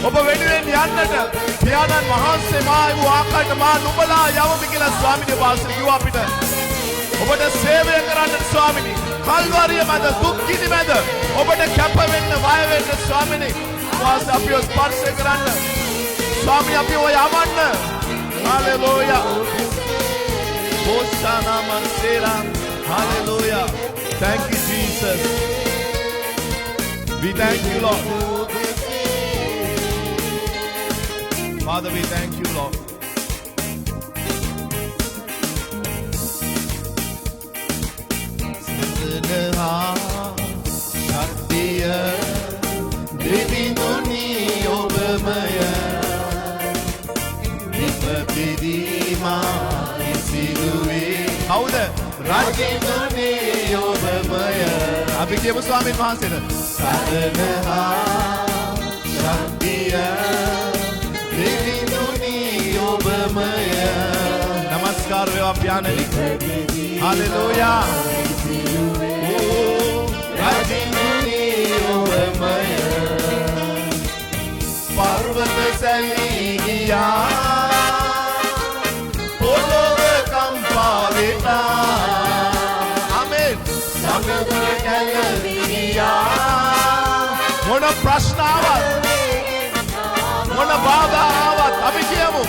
ඔබ වෙනුවෙන් යන්නට පියාණන් වහන්සේ මා වූ ආකාරයට මා නුඹලා යවමි කියලා ස්වාමිනේ වාසය කිව්වා අපිට ඔබට සේවය කරන්නට ස්වාමිනේ කල්වරිය මැද දුක් කිනි මැද ඔබට කැප වෙන්න වය වෙන්න ස්වාමිනේ වාසය අපිව ස්පර්ශ කරන්න ස්වාමිනේ අපිව යවන්න hallelujah හොසානා මන්සේරා hallelujah. Thank you, Jesus. We thank you, Lord. Father, we thank you, Lord. Sadhana Shaktiya Devinuni Obamaya Nipapidima Isiluwe Howda Rajinduni Obamaya අපි කියමු ස්වාමීන් වහන්සේට සරණහා ශක්තිය දෙවිඳුනි ඔබමය නමස්කාර වේවා පියාණනි හalleluya රජිඳුනි ඔබමය පර්වත සැලී ගියා පොළොව කම්පා වෙලා මොන ප්‍රශ්නාවක් මොන බාධාවක් අපි කියමු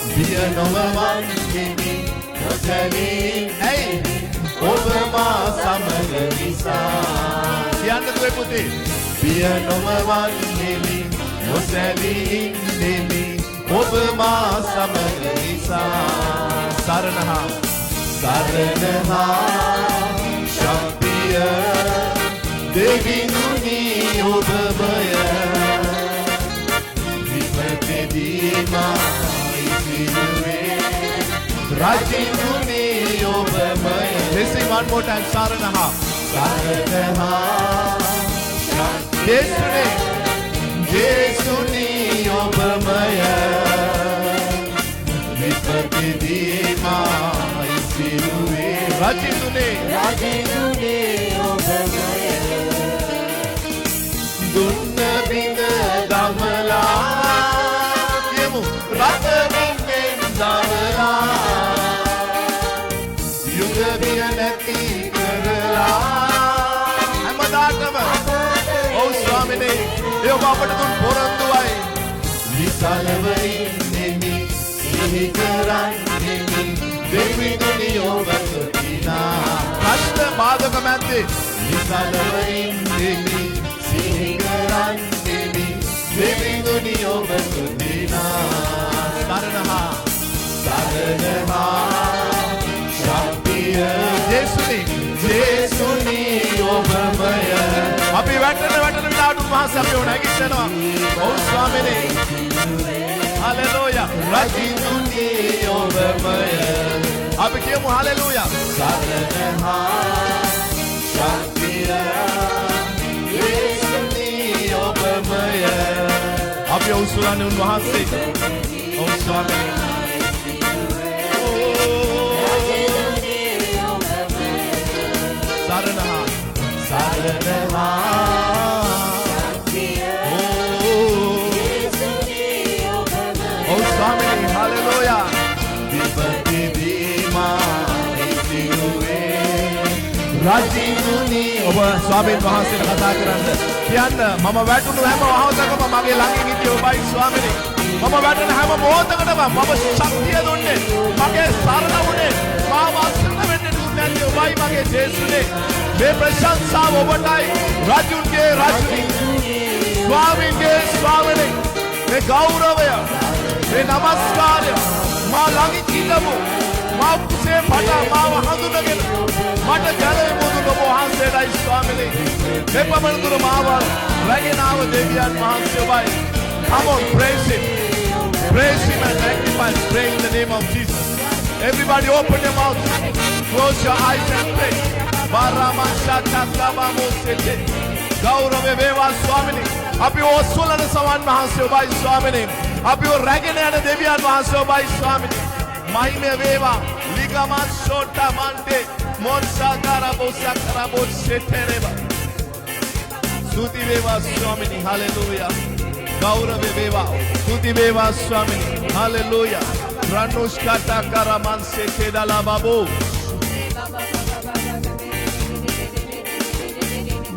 බිය නොවන්නේ නොසැලී ඇයි ඔබ මා සමග නිසා කියන්න දුවේ පුතේ බිය නොවන්නේ නොසැලී ඉන්නේ ඔබ මා සමග නිසා සරණහා ශක්තිය දෙවිඳුනි ඔබමය විපතේදීමා ඉතිරුවේ රජිඳුනි ඔබමය Let's sing one more time සරණහා 예수니 ඔබමය විපතේදීමා ඉතිරුවේ රජිඳුනි ඔබමය දුන්න බිඳ දමලා කියමු රතමින්ෙන් දමලා යුග බිය නැති කරලා හැමදාටම ඔව් ස්වාමිනේ ඒ ඔබ අපට දුන් පොරොන්දුවයි විසලව ඉන්නෙමි සිහි කරන්නෙමි දෙවිඳුනි ඔබ සොතිනා කෂ්ට බාධක මැද්දේ විසලව ඉන්නෙමි සිහි කරන්නෙමි දෙවිඳුනි ඔබ සොතිනා සරණහා ශක්තිය 예수니 ඔබමය අපි වැටෙන විලාට උන්වහන්සේ අපිව නැගිටිනවා ඔව් ස්වාමීනි හalleluya රජිඳුනි ඔබමය අපි කියමු හalleluya සරණහා ශක්තිය 예수니 ඔබමය අපි උසුලන්නේ උන්වහන්සේ ඔව් ස්වාමීනි සරණහා රජිනුනි ඔබ ස්වාමීන් වහන්සේට කතා කරන්න කියන්න මම වැටුණු හැම වහවතකම මගේ ළඟින් හිටිය ඔබයි ස්වාමීනි මම වැටෙන හැම මොහොතකටම මම ශක්තිය දුන්නේ මගේ සරණ වුණේ මාව අසන්න වෙන්න දුන්නේ ඔබයි මගේ ජේසුනේ මේ ප්‍රශංසාව ඔබටයි රජුන්ගේ රජුනි ස්වාමීන්ගේ ස්වාමීනි මේ ගෞරවය මේ නමස්කාරය මා ළඟින් හිටපු මා කුසේ පටා මාව හඳුනගෙන මට ජලය මුදුන ඔබ වහන්සේටයි ස්වාමීනි මේ පමණ දුර මාව රැගෙන ආව දෙවියන් වහන්සේ ඔබයි come on praise him and magnify pray in the name of Jesus everybody open your mouth close your eyes and pray Baramashatakabamosete ගෞරවය වේවා ස්වාමීනි අපි ඔස්සලන සවන් වහන්සේ ඔබයි ස්වාමීනි අපි රැගෙන යන දෙවියන් වහන්සේ ඔබයි ස්වාමීනි මහිමය වේවා ලිගමන් ෂෝටා මන්ටේ මොන්සාකාරබෝසාකාරබෝසෙතරේවා ස්තුති වේවා ස්වාමීනි හලෙලූයා ගෞරවය වේවා ස්තුති වේවා ස්වාමීනි හලෙලූයා රණුෂ්කාටාකාරමන්සේ දලාබබෝ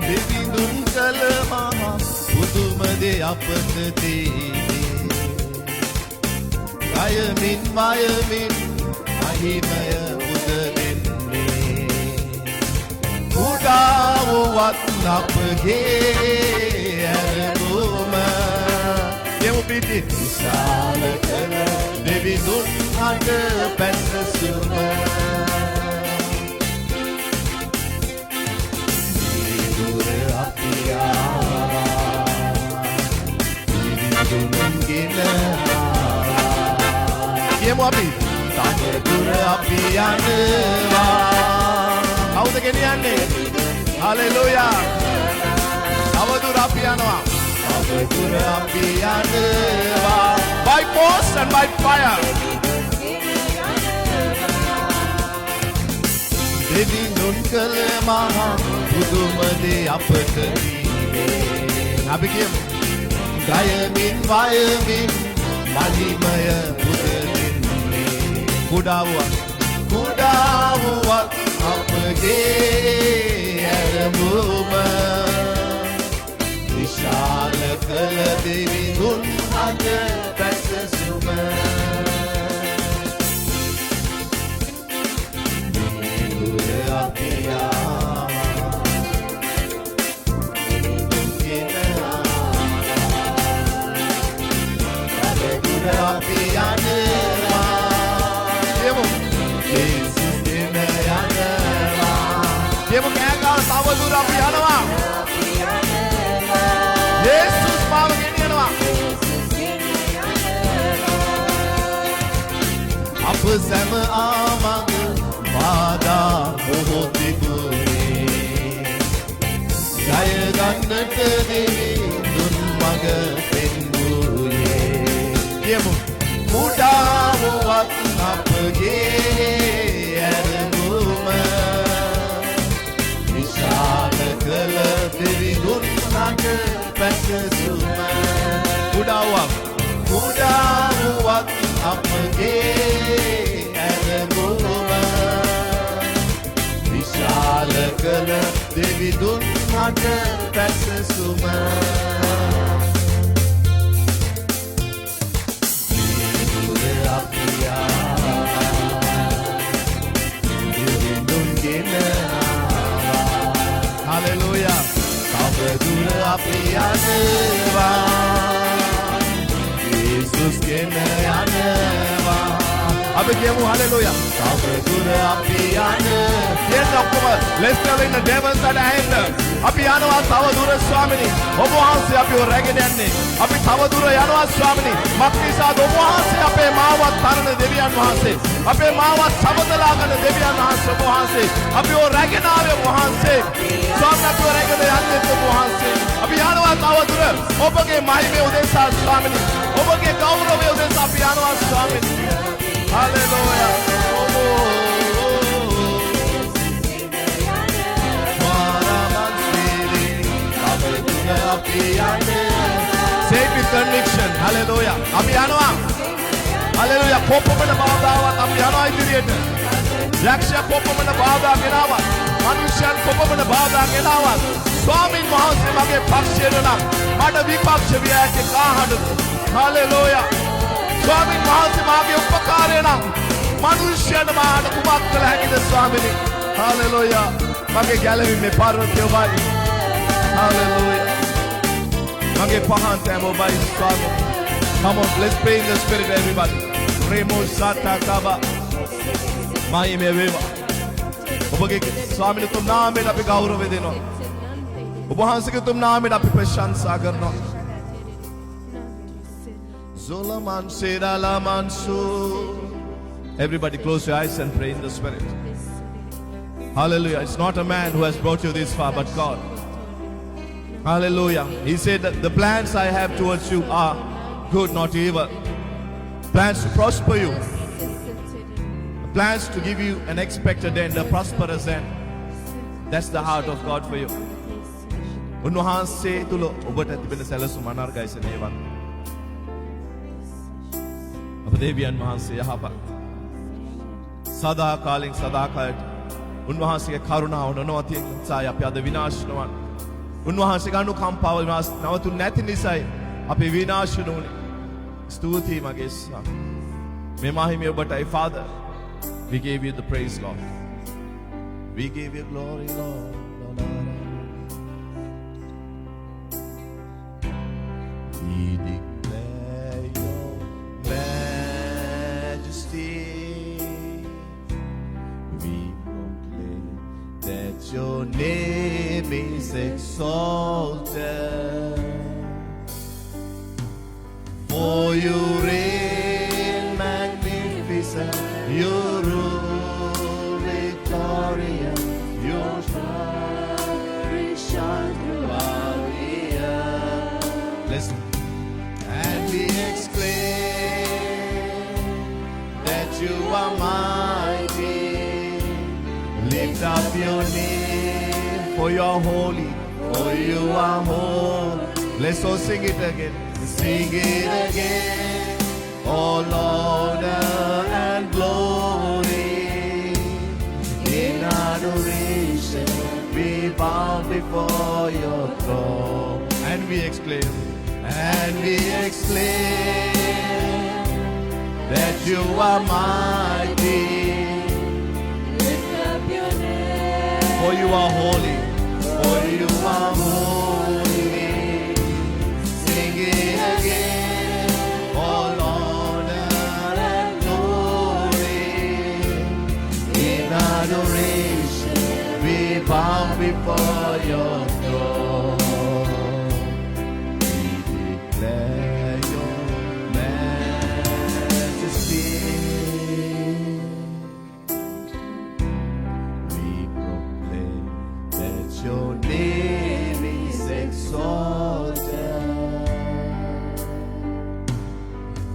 දෙවිඳුන් කළ මහා පුදුම දේ අපට දීනේ අයමින් මයමින් මහිමය පුද දෙන්නේ කුඩාවුවත් අපගේ ඇරමුම යමු පිටි විශාල කළ දෙවිඳුන් අට පැසසුම යමු අපි තවදුර අපි යනවා කවුද ගෙනියන්නේ හලෙලූයා තවදුර අපි යනවා තවදුර අපි යනවා by force and by fire දෙවිඳුන් කළ මහා පුදුම දේ අපට දීනේ අපි කියමු ගයමින් වයමින් මහිමය පුද දෙන්නේ කුඩාවුවත් අපගේ ඇරමුම විශාල කළ දෙවිඳුන් අද පැසසුම දුර අපි අපි යනවා යමු ජේසුස් ගෙන යනවා යමු කෑගාව තවදුර අපි යනවා යේසුස් මාව ගෙනියනවා අප සැම ආමඟ බාධා මොහොත තිබුණේ ජය ගන්නට දෙවිඳුන් මඟ පෙන්වූයේ යමු කුඩාවුවත් අපගේ ඇරමුම විශාල කළ දෙවිඳුන් අට පැසසුම කුඩාවුවත් අපගේ ඇරමුම විශාල කළ දෙවිඳුන් අට පැසසුම හලෙලූයා තවදුර අපි යනවා ජේසුස් ගෙන යනවා අපි කියමු හලෙලූයා තවදුර අපි යනවා කියන්න ඔක්කොම let's tell in the devil side ඇහෙන්න අපි යනවා තවදුර ස්වාමිනී ඔබ වහන්සේ අපිව රැගෙන යන්නේ අපි තවදුර යනවා ස්වාමිනී මක්නිසාද ඔබ වහන්සේ අපේ මාවත් තරණ දෙවියන් වහන්සේ අපේ මාවත් සමතලා කරන දෙවියන් වහන්සේ ඔබ වහන්සේ අපිව රැගෙන ආවේ ඔබ වහන්සේ ස්වාමීන් අපිව රැගෙන යන්නේ ඔබ වහන්සේ අපි යනවා තවදුර ඔබගේ මහිමය උදෙසා ස්වාමිනී ඔබගේ ගෞරවය උදෙසා අපි යනවා ස්වාමිනී hallelujah Say with conviction. Hallelujah. අපි යනවා. Hallelujah. පොප්පමන බාධාවත් අපි යනවා ඉදිරියට. යක්ෂයා පොප්පමන බාධා ගෙනාවා. මනුෂ්‍යයන් කොපමණ බාධා ගෙනාවත් ස්වාමීන් වහන්සේ මගේ පක්ෂයට නම් මට විපක්ෂ විය හැකි කාහටද? හලෙලූයා. ස්වාමීන් වහන්සේ මාගේ උපකාරය නම් මනුෂ්‍යයන්ට මාට කුමක් කළ හැකිද ස්වාමීනි? හලෙලූයා. මගේ ගැලවීමේ පර්වතය ඔබයි. හලෙලූයා. මගේ පහන් තැම ඔබයි ස්වාමීනි. Come on, let's pray in the spirit everybody. Remo Sata Kaba. Maime Veva. ඔබගේ ස්වාමීන් තුම් නාමයෙන් අපි ගෞරව දෙනවා. ඔබ වහන්සේගේ තුම් නාමයෙන් අපි ප්‍රශංසා කරනවා. Zolaman Sedalamansu. Everybody close your eyes and pray in the spirit. Hallelujah. It's not a man who has brought you this far, but God. Hallelujah. He said that the plans I have towards you are good, not evil. Plans to prosper you. Plans to give you an expected end, a prosperous end. That's the heart of God for you. උන්වහන්සේ තුල ඔබට තිබෙන සැලසුම අනර්ගයි සේවන. අප දෙවියන් වහන්සේ යහපත්. සදා කාලෙන් සදා කාලයට උන්වහන්සේගේ කරුණාව නොනවතින නිසා අපි අද විනාශ නොවන. උන්වහන්සේගේ අනුකම්පාව නවතුන්නේ නැති නිසායි අපි විනාශ නොවුනේ. ස්තුතියි මගේ ස්වාමී. මේ මහිමය ඔබටයි Father. We gave you the praise, Lord. We give you glory, Lord. We declare your majesty. We proclaim that your name is exalted. For you reign magnificent, you rule victorious, your glory shine throughout the earth. Listen, and we exclaim that you are mighty. Lift up your name, for you are holy, for you are holy. Let's all sing it again. Sing it again. All honor and glory. In adoration we bow before your throne. And we exclaim that you are mighty. Lift up your name. For you are holy, for you are holy. Sing it again. All honor and glory. In adoration we bow before your throne. We declare your majesty. We proclaim that your name is exalted.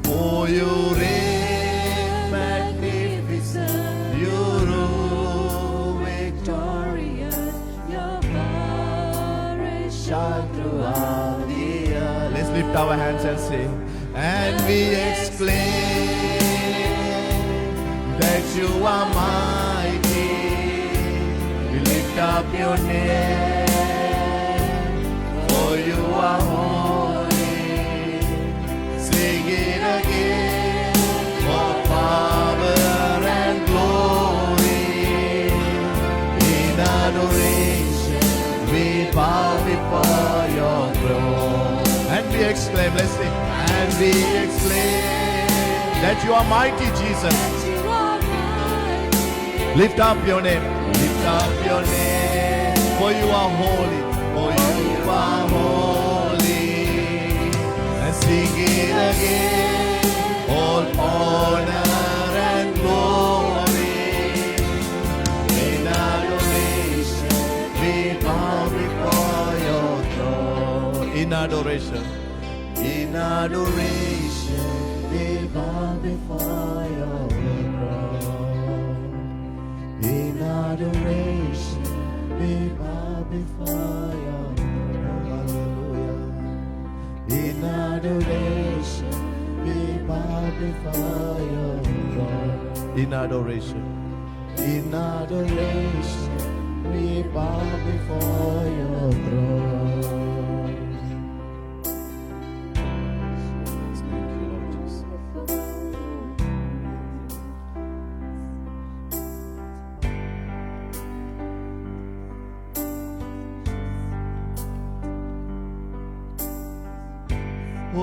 For you reign magnificent, you rule victorious, Your glory shine throughout the earth. Let's lift our hands and say, and we exclaim that you are mighty. We lift up your name, for you are holy. Sing it again, for power and glory. In adoration we bow before your throne. And we exclaim, let's sing. And we exclaim that you are mighty, Jesus. you are mighty. Lift up your name. Lift up your name. For you are holy. For you are holy. And sing it again. All honor and glory. In adoration we bow before your throne. In adoration. In adoration we bow before your throne. In adoration we bow before your throne. Hallelujah. In adoration we bow before your throne. In adoration. In adoration we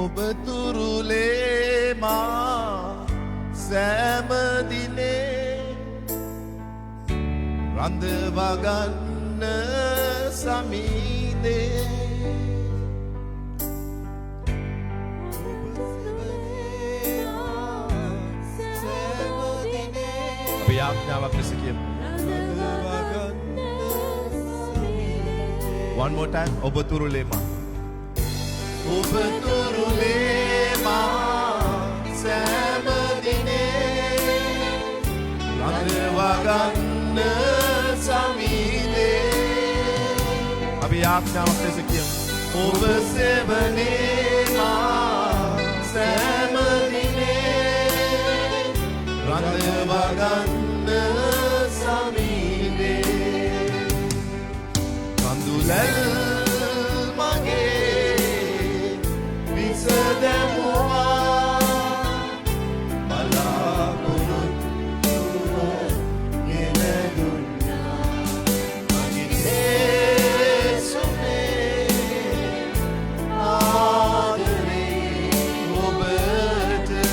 ඔබ තුරුලේ මා සෑම දිනේ රඳවගන්න සමීදේ අපි යාඥාවක් ලෙස කියමු. One more time. ඔබ තුරුලේ මා ඔබ තුරුලේ මා සෑම දිනේ රඳවගන්න සමීදේ අපි යාඥාවක් ලෙස කියමු. ඔබ සෙවනේ මා සෑම දිනේ රඳවගන්න සමීදේ කඳුලැල් Sedemuwa Malakurutuwa Yeledunna Magitesune Adere Obete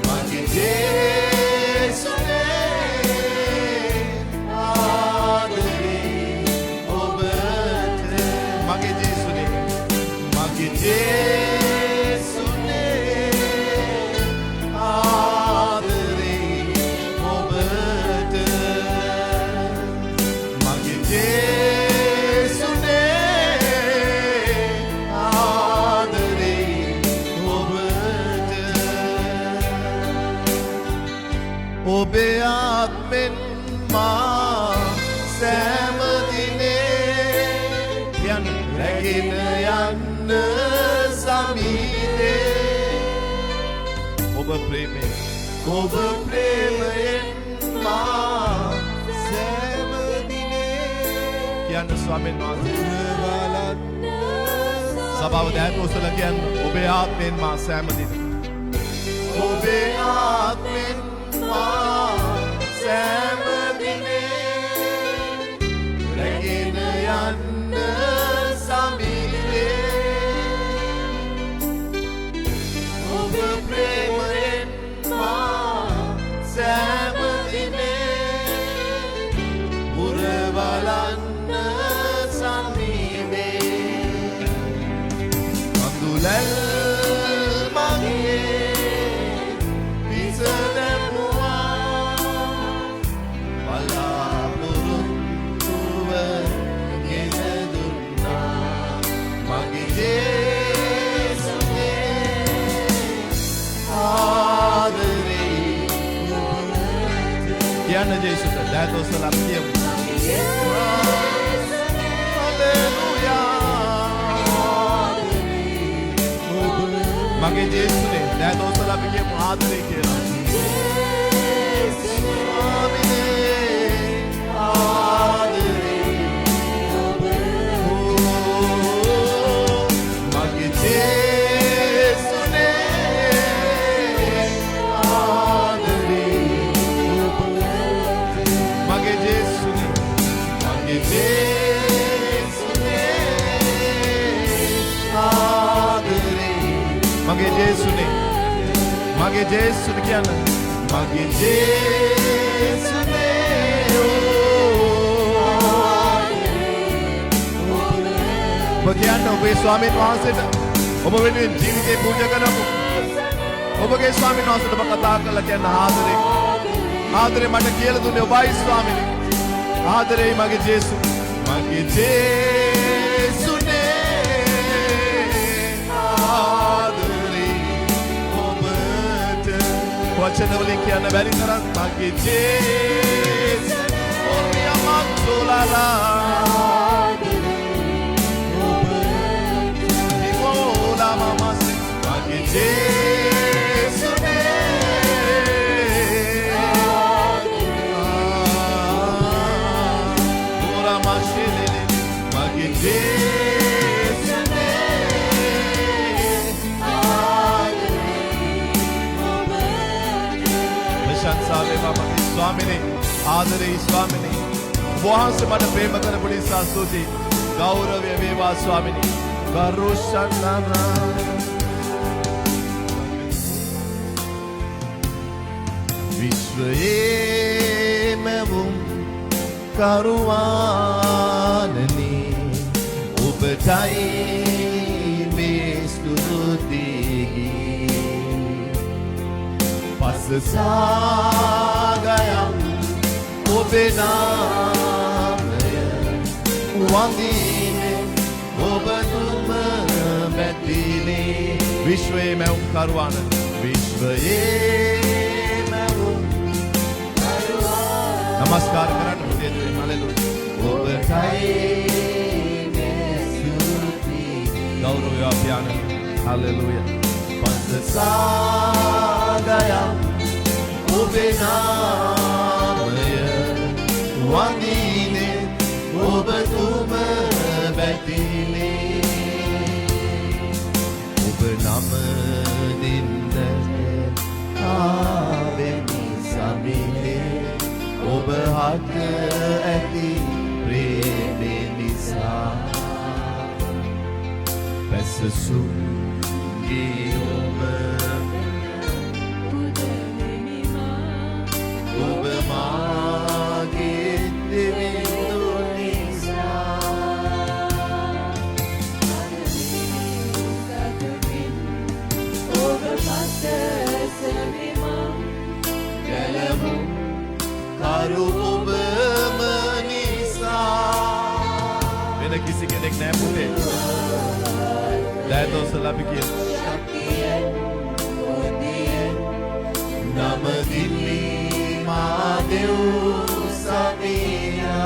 Magitesune Adere Obete Magitesune Magitesune Adere Obete Magitesune Adere Obete Obe atmen ma සෑම දිනේ යන රැගෙන යන්න සමීදේ ඔබ ප්‍රේමයෙන් මා සෑම දිනේ කියන්න ස්වාමීන් වහන්සේ සභාව දැන් ඔසල කියන්න ඔබේ ආත්මෙන් මා සෑම දිනේ ඔබේ ආත්මෙන් මා සෑම දිනේ රැගෙන යන්න සමීදේ ඔබ ප්‍රේමයෙන් මා සෑම දිනේ පුරවලන්න සමීදේ කඳුලැල් මගේ විසදමුවා බලාපොරොත්තුව ගෙනදුන්නා මගේ Kiana Jesus, that was the last year. Hallelujah. Mage Jesus ne, that was the last year. Adre kiya. Mage Jesu ne, mage Jesu ne kiana, mage Jesu ne. Bagiana obe Swami Wahanse ta, obe wenuwen jeevithe pooja karamu. Obage Swami Wahanse ta katha kala kiyanna ආදරේ මට කියලා දුන්නේ ඔබයි ස්වාමීනි. ආදරේ මගේ ජේසු, මගේ ජේසුනේ. ආදරේ ඔබට වචන වලින් කියන්න බැරි තරම් මගේ ජේසු ඔබේ අමතෝලාලා. ස්වාමිනේ ආදරේ ස්වාමිනේ වහන්සේ මට ප්‍රේම කරපු නිසා ස්තුතියි. ගෞරවය වේවා ස්වාමිනේ. Karushana Vishwaye mevum karuwanani Ubatai mestudigi Pasasagayam Ubenamaya Wandine Ubaduma Betine Vishwaye mevum karuwanani Vishwaye नमस्कार करन दे दो हालेलुया ओबताई मेसुति गौरव व्याप्यान हालेलुया पंचसागया ओबेनामय वंदीने ओबतुम बेतिने ओबनाम दिन्ने आवेनी समिने Obahat ati preme nisa Pesasungi Obamagit divino nisa Galamu Karu manisa Mena kisi kenek naik pute Dah tu salah fikir Nama dili Mahadev Samia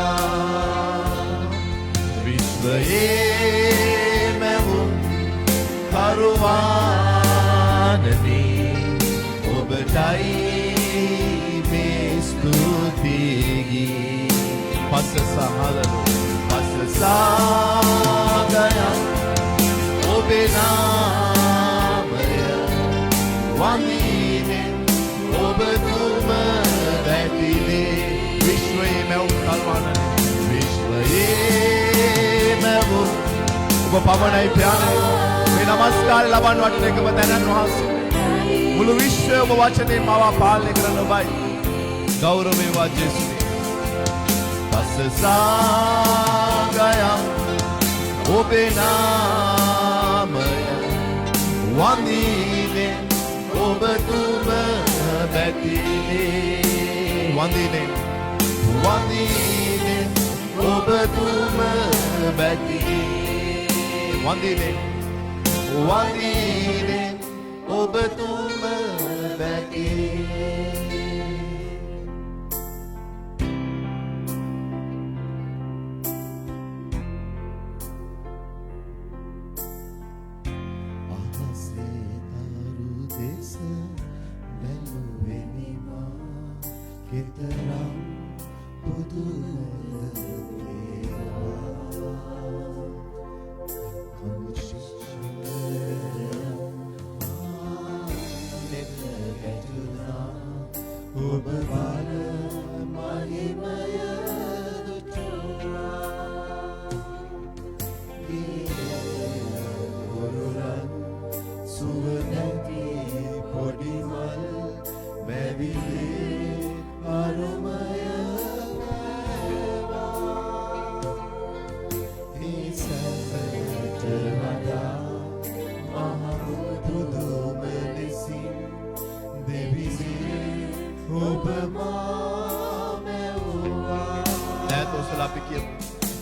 Vishwaye mevum Karuwanani Obatai Stutigi Pasasa hallelujah Pasasa gaya Obenamaya Wandine Obaduma Betine Vishwaye mevum karuwanani Vishwaye mevum Oba pamanai pyane Me namaskar laban watne ekama thanan wahanse Mulu vishwa oba wachane mawa palne karana bai Gauravewa Jesune Pasasagaya Obenamaya Wandine Obatuma Betine Wandine Wandine Obatuma Betine Wandine Wandine Obatuma Betine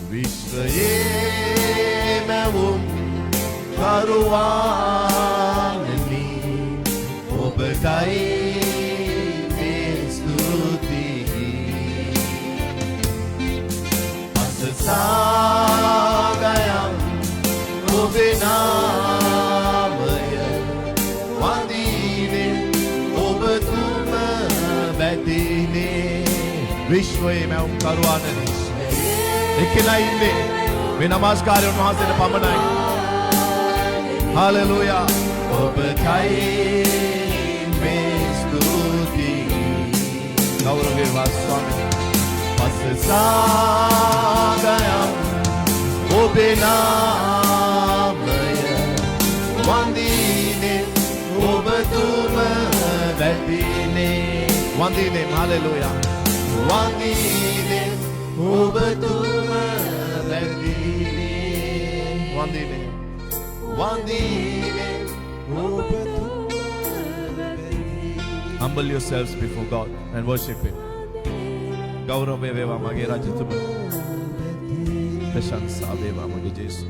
Vishwaye mevum karuwanani Obatai mestutigi Pasasagayam Obenamaya Wandine Obatuma Betine Vishwaye mevum karuwanani Ekena inde me namaskar unwahanse pamanai hallelujah obatai me stuti gauravewa swami pasasagaya obenamaya name. Hallelujah. වඳිනේ ඔබතුම වැඳිනේ වඳිනේ. වඳිනේ ඔබතුම Humble yourselves before God and worship Him. ගෞරවය වේවා මගේ රජතුමනි. ප්‍රශංසා වේවා මගේ ජේසු.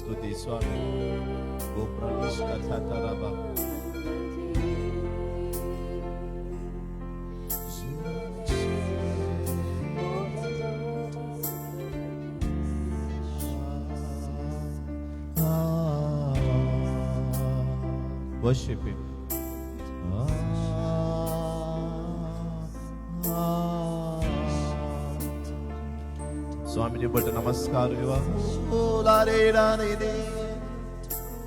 Stuti Swami. Gopralishka Tataraba. Worship Him. ස්වාමීන් ඔබට නමස්කාර වේවා. Olareranide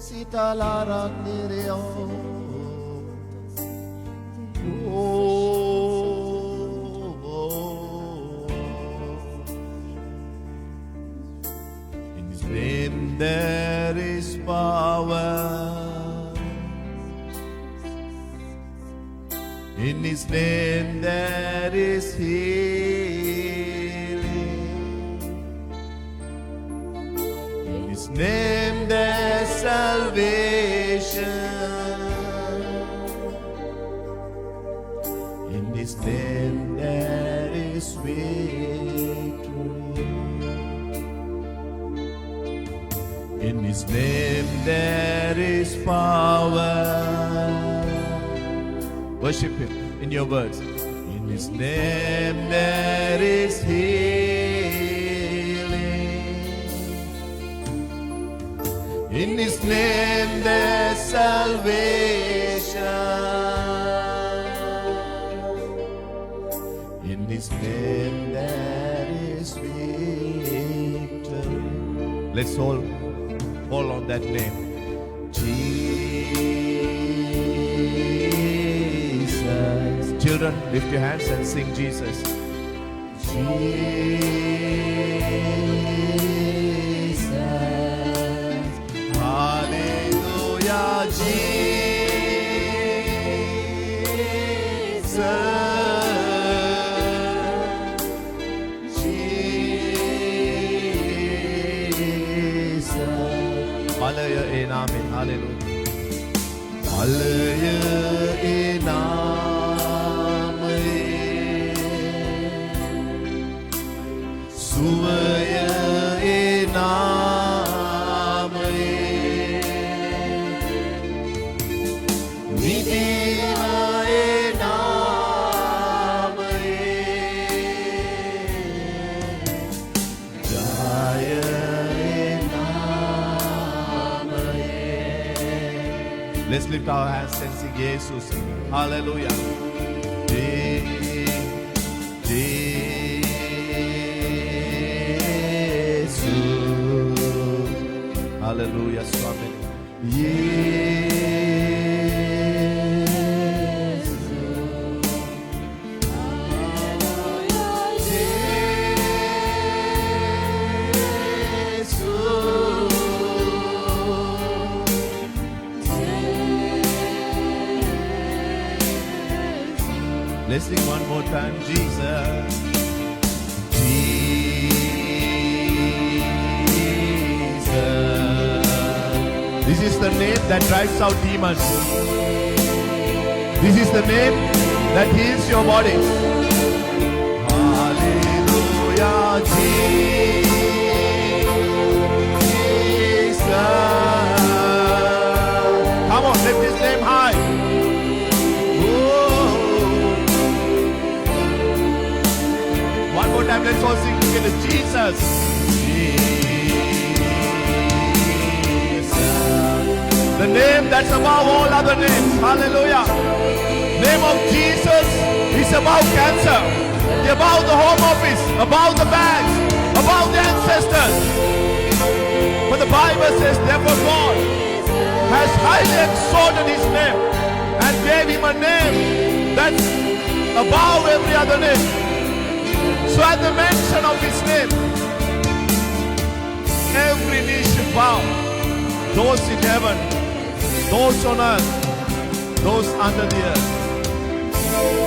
sitalaranireo In His name there is power. In His name there is healing. In His name there's salvation. In His name there is victory. In His name there is power. Worship Him in your words. In His name there is healing. In His name there's salvation. In His name there is victory. Let's all fall on that name. Jesus. Children, lift your hands and sing Jesus. Jesus Hallelujah, Jesus. Jesus. Malaya Amen. Hallelujah. Malaya Suvaya enamaye Vidima enamaye Jaya enamaye. Let's lift our hands and sing Jesus. Hallelujah. Hallelujah, Swami. Let's sing one more time, Jesus. This is the name that drives out demons. This is the name that heals your body. Hallelujah, Jesus. Come on, lift His name high. Oh. One more time, let's all sing together. Jesus. The name that's above all other names. Hallelujah. Name of Jesus is above cancer, above the home office, above the banks, above the ancestors. But the Bible says, therefore God has highly exalted his name and gave him a name that's above every other name. So at the mention of his name, every knee should bow. Those in heaven, those on earth, those under the earth.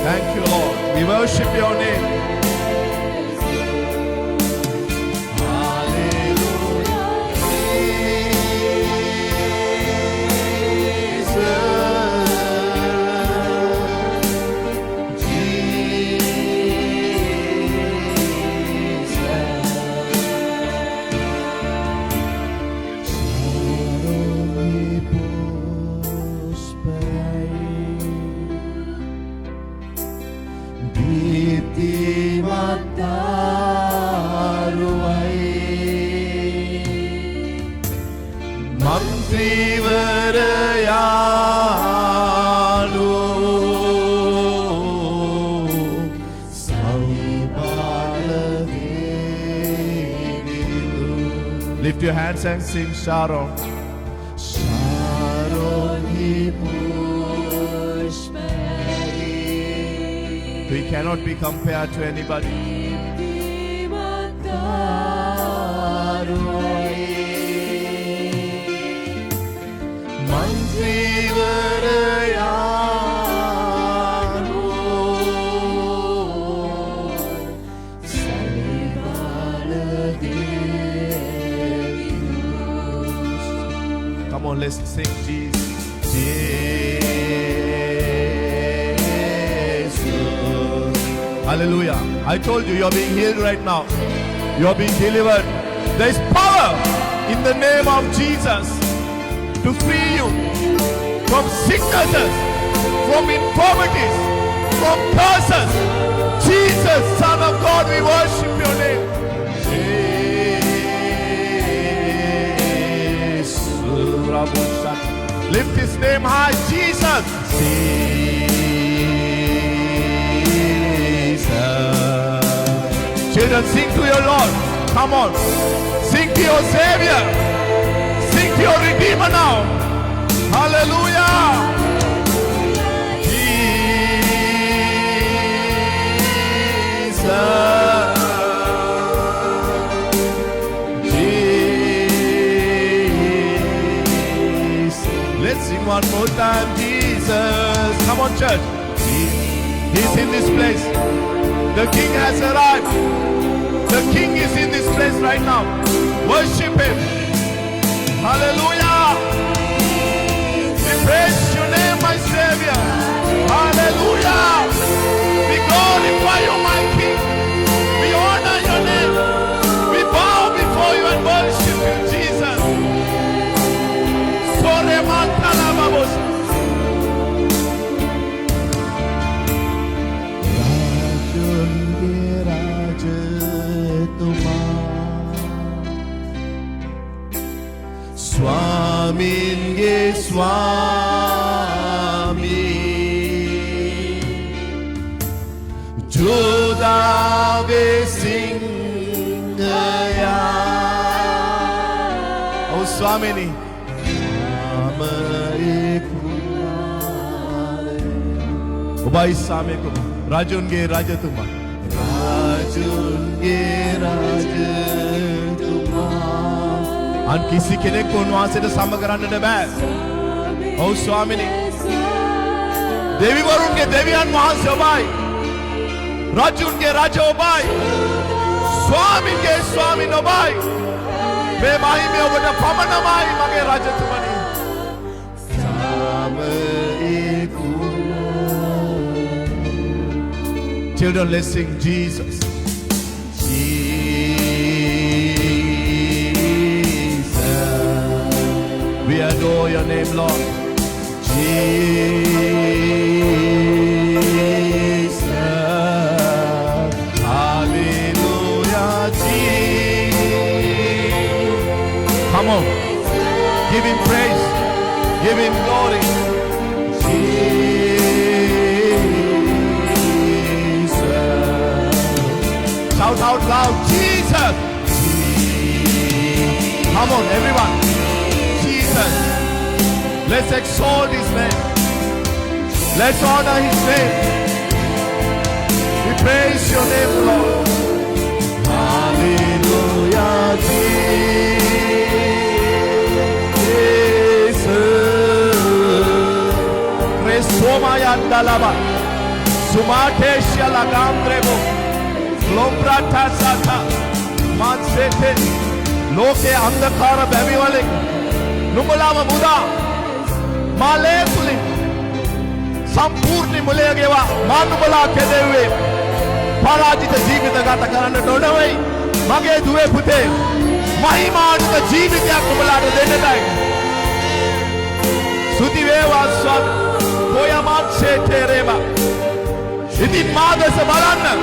Thank you, Lord. We worship your name. Lift your hands and sing Sharon. We cannot be compared to anybody. Come on, let's sing Jesus. Hallelujah. I told you, you're being healed right now. You're being delivered. There is power in the name of Jesus to free you from sicknesses, from infirmities, from curses. Jesus, Son of God, we worship your name. Lift his name high, Jesus. Jesus. Children, sing to your Lord. Come on. Sing to your Savior. Sing to your Redeemer now. Hallelujah. Jesus. Let's sing one more time, Jesus. Come on, church. He's in this place. The King has arrived. The King is in this place right now. Worship him. Hallelujah. We praise your name, my Savior. Hallelujah. We glorify you, my King. We honor your name. We bow before you and worship you, Jesus. Swaminge Swami Jodave Singhaya. Oh Swamini, Ubai Same Kuma Rajunge Rajatuma Rajunge Rajatuma. And kisi kenek ko unwaseta sama karanata bෑ. Oh Swamini, Devi Varunge Deviyan Wahanse obai, Rajunge Raja obai, Swaminge Swamin obai. Me mahime obata pamanamai mage rajatumani. Children, let's sing Jesus. We adore your name, Lord. Jesus. Hallelujah. Jesus. Come on. Give him praise. Give him glory. Jesus. Shout out loud, Jesus. Come on, everyone. Jesus. Let's exalt his name. Let's honor his name. We praise your name, Lord. Hallelujah, Jesus. Resomaya Sumatesha Lagambrebo Lombrata Sata Mansete Loke Andakara Babiwale Numalama Muda Male Tuli Sampurni Mulegewa Manumala Kedewe Parajita Jivita Gata Karana Dodaway Mage Due Pute Mahimad the Jivita Kumala Denai Sudiveva Swat Koyaman Setereva ඉතින් මාදස බලන්න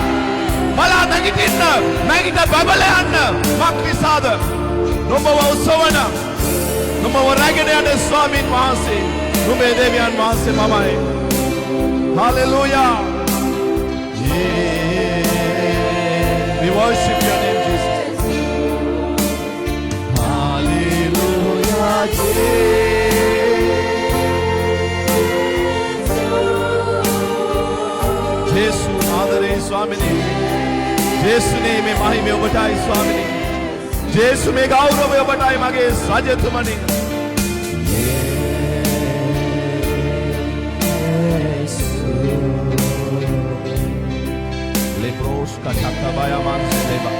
බලා නැගිටින්න නැගිට බබල යන්න මක් නිසාද නුඹව උසවන නුඹව රැගෙන යන ස්වාමීන් වහන්සේ නුඹේ දෙවියන් වහන්සේ මමයි hallelujah we worship your name Jesus hallelujah Jesu Adare Swamini Jesu ne me mahime obatai Swamini Jesu me gaurava obatai mage sajatumani Lebros katakabaya manseleba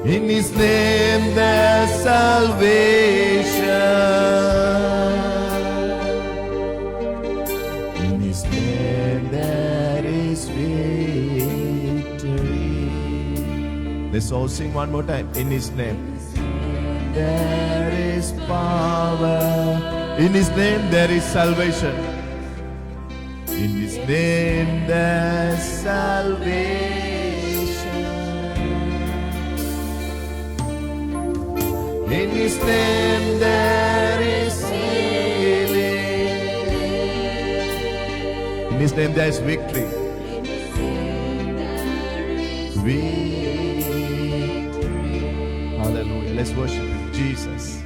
In his name there's salvation. In his name there is victory. Let's all sing one more time. In his name there is power. In his name there is salvation. In his name there's salvation. In his name there is healing. In his name there is victory. Victory. Hallelujah. Let's worship him. Jesus.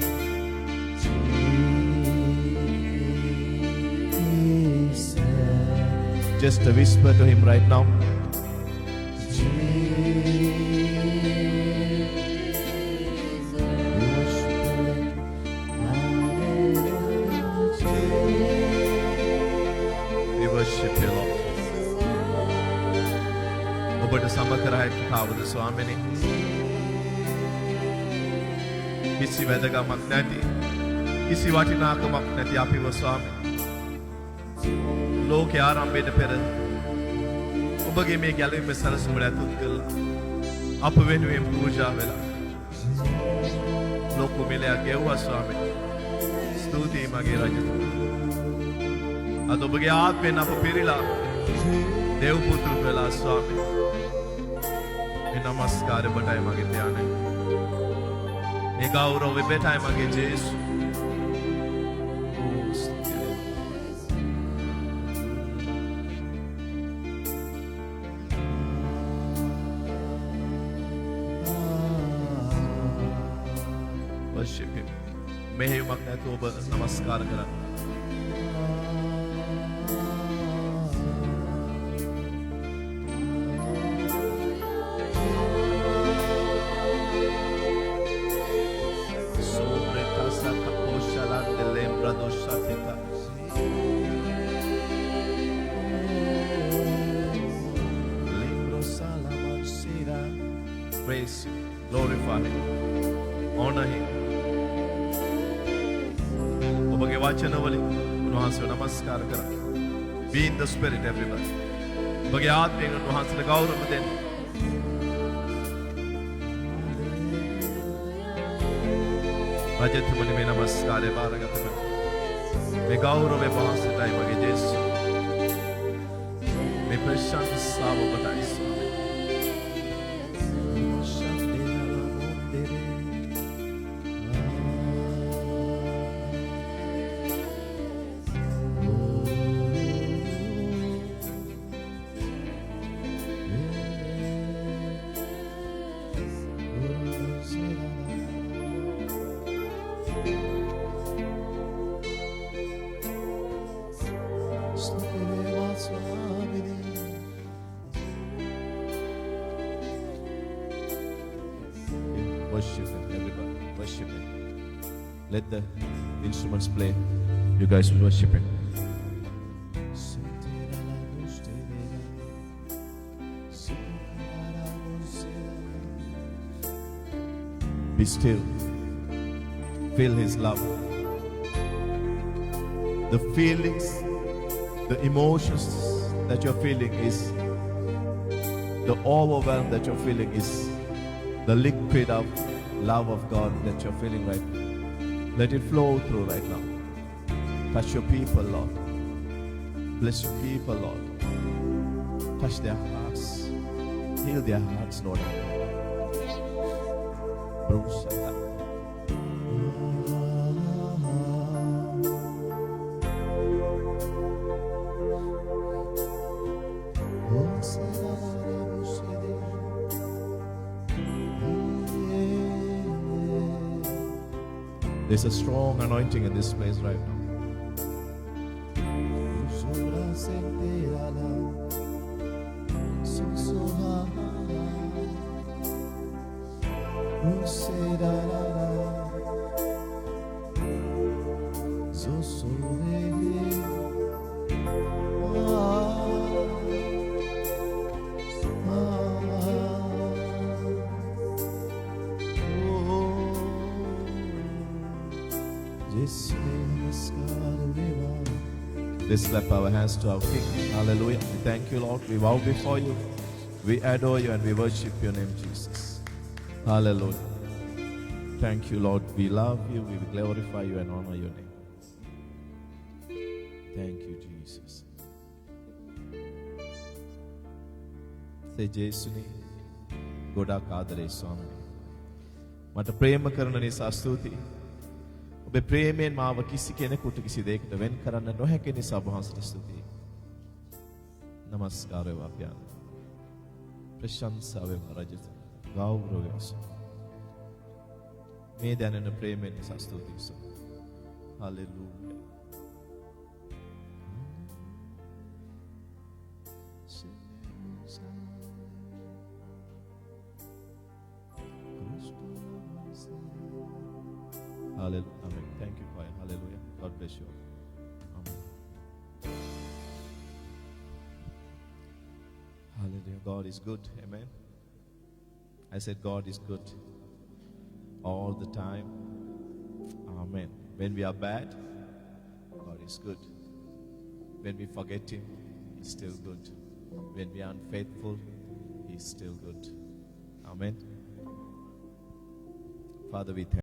Just a whisper to him right now. ඔබට සමකරයි කවුද ස්වාමිනේ කිසි වැදගමක් නැති කිසි වටිනාකමක් නැති අපිව ස්වාමී ලෝකේ ආරම්භයට පෙර ඔබගේ මේ ගැලවීම සැලසුමට ඇතුල් කළා අප වෙනුවෙන් පූජා වෙලා ලෝක මිලයක් ගෙවුවා ස්වාමී ස්තුතියි මගේ රජතුමා අද ඔබගේ ආත්මෙන් අප පිරීලා देव पुत्र वेला स्वामी नमस्कार बटाई मगे ध्यान है गौरव बेटाई मगे जेसु वर्शिप हिम मेहे मगने तो नमस्कार करा Praise him, glorify him, honor him. ඔබගේ වචන වලින් උන්වහන්සේව නමස්කාර කරන්න. Be in the spirit everybody. ඔබගේ ආත්මයෙන් උන්වහන්සේට ගෞරව දෙන්න. රජතුමනි මේ නමස්කාරය බාරගත කරන්න. මේ ගෞරවය වහන්සේටයි මගේ ජේසුස්. මේ ප්‍රශංසාව ඔබටයි ස්වාමී. Worship him, everybody. Worship him. Let the instruments play. You guys will worship him. Be still. Feel his love. The feelings, the emotions that you're feeling is the overwhelm that you're feeling is the liquid of love of God that you're feeling right now. Let it flow through right now. Touch your people, Lord. Bless your people, Lord. Touch their hearts. Heal their hearts, Lord. There's a strong anointing in this place right now. Let's clap our hands to our King. Hallelujah. We thank you, Lord. We bow before you. We adore you and we worship your name, Jesus. Hallelujah. Thank you, Lord. We love you. We glorify you and honor your name. Thank you, Jesus. Say, Jesuni, ගොඩක් ආදරේ ස්වාමීනි. මට ප්‍රේම කරන නිසා ස්තුතියි. ඔබේ ප්‍රේමයෙන් මාව කිසි කෙනෙකුට කිසි දෙයකට වෙන් කරන්න නොහැකි නිසා වහන්සේට ස්තුතියි. නමස්කාරය වපියන්. ප්‍රශංසාව රජත. ගෞරවය මේ දැනෙන ප්‍රේමයෙන් නිසා ස්තුතියි. Hallelujah. Hallelujah. Amen. Thank you, Father. Hallelujah. God bless you. Amen. Hallelujah. God is good. Amen. I said God is good all the time. Amen. When we are bad, God is good. When we forget Him, He's still good. When we are unfaithful, He's still good. Amen. Father, we thank you.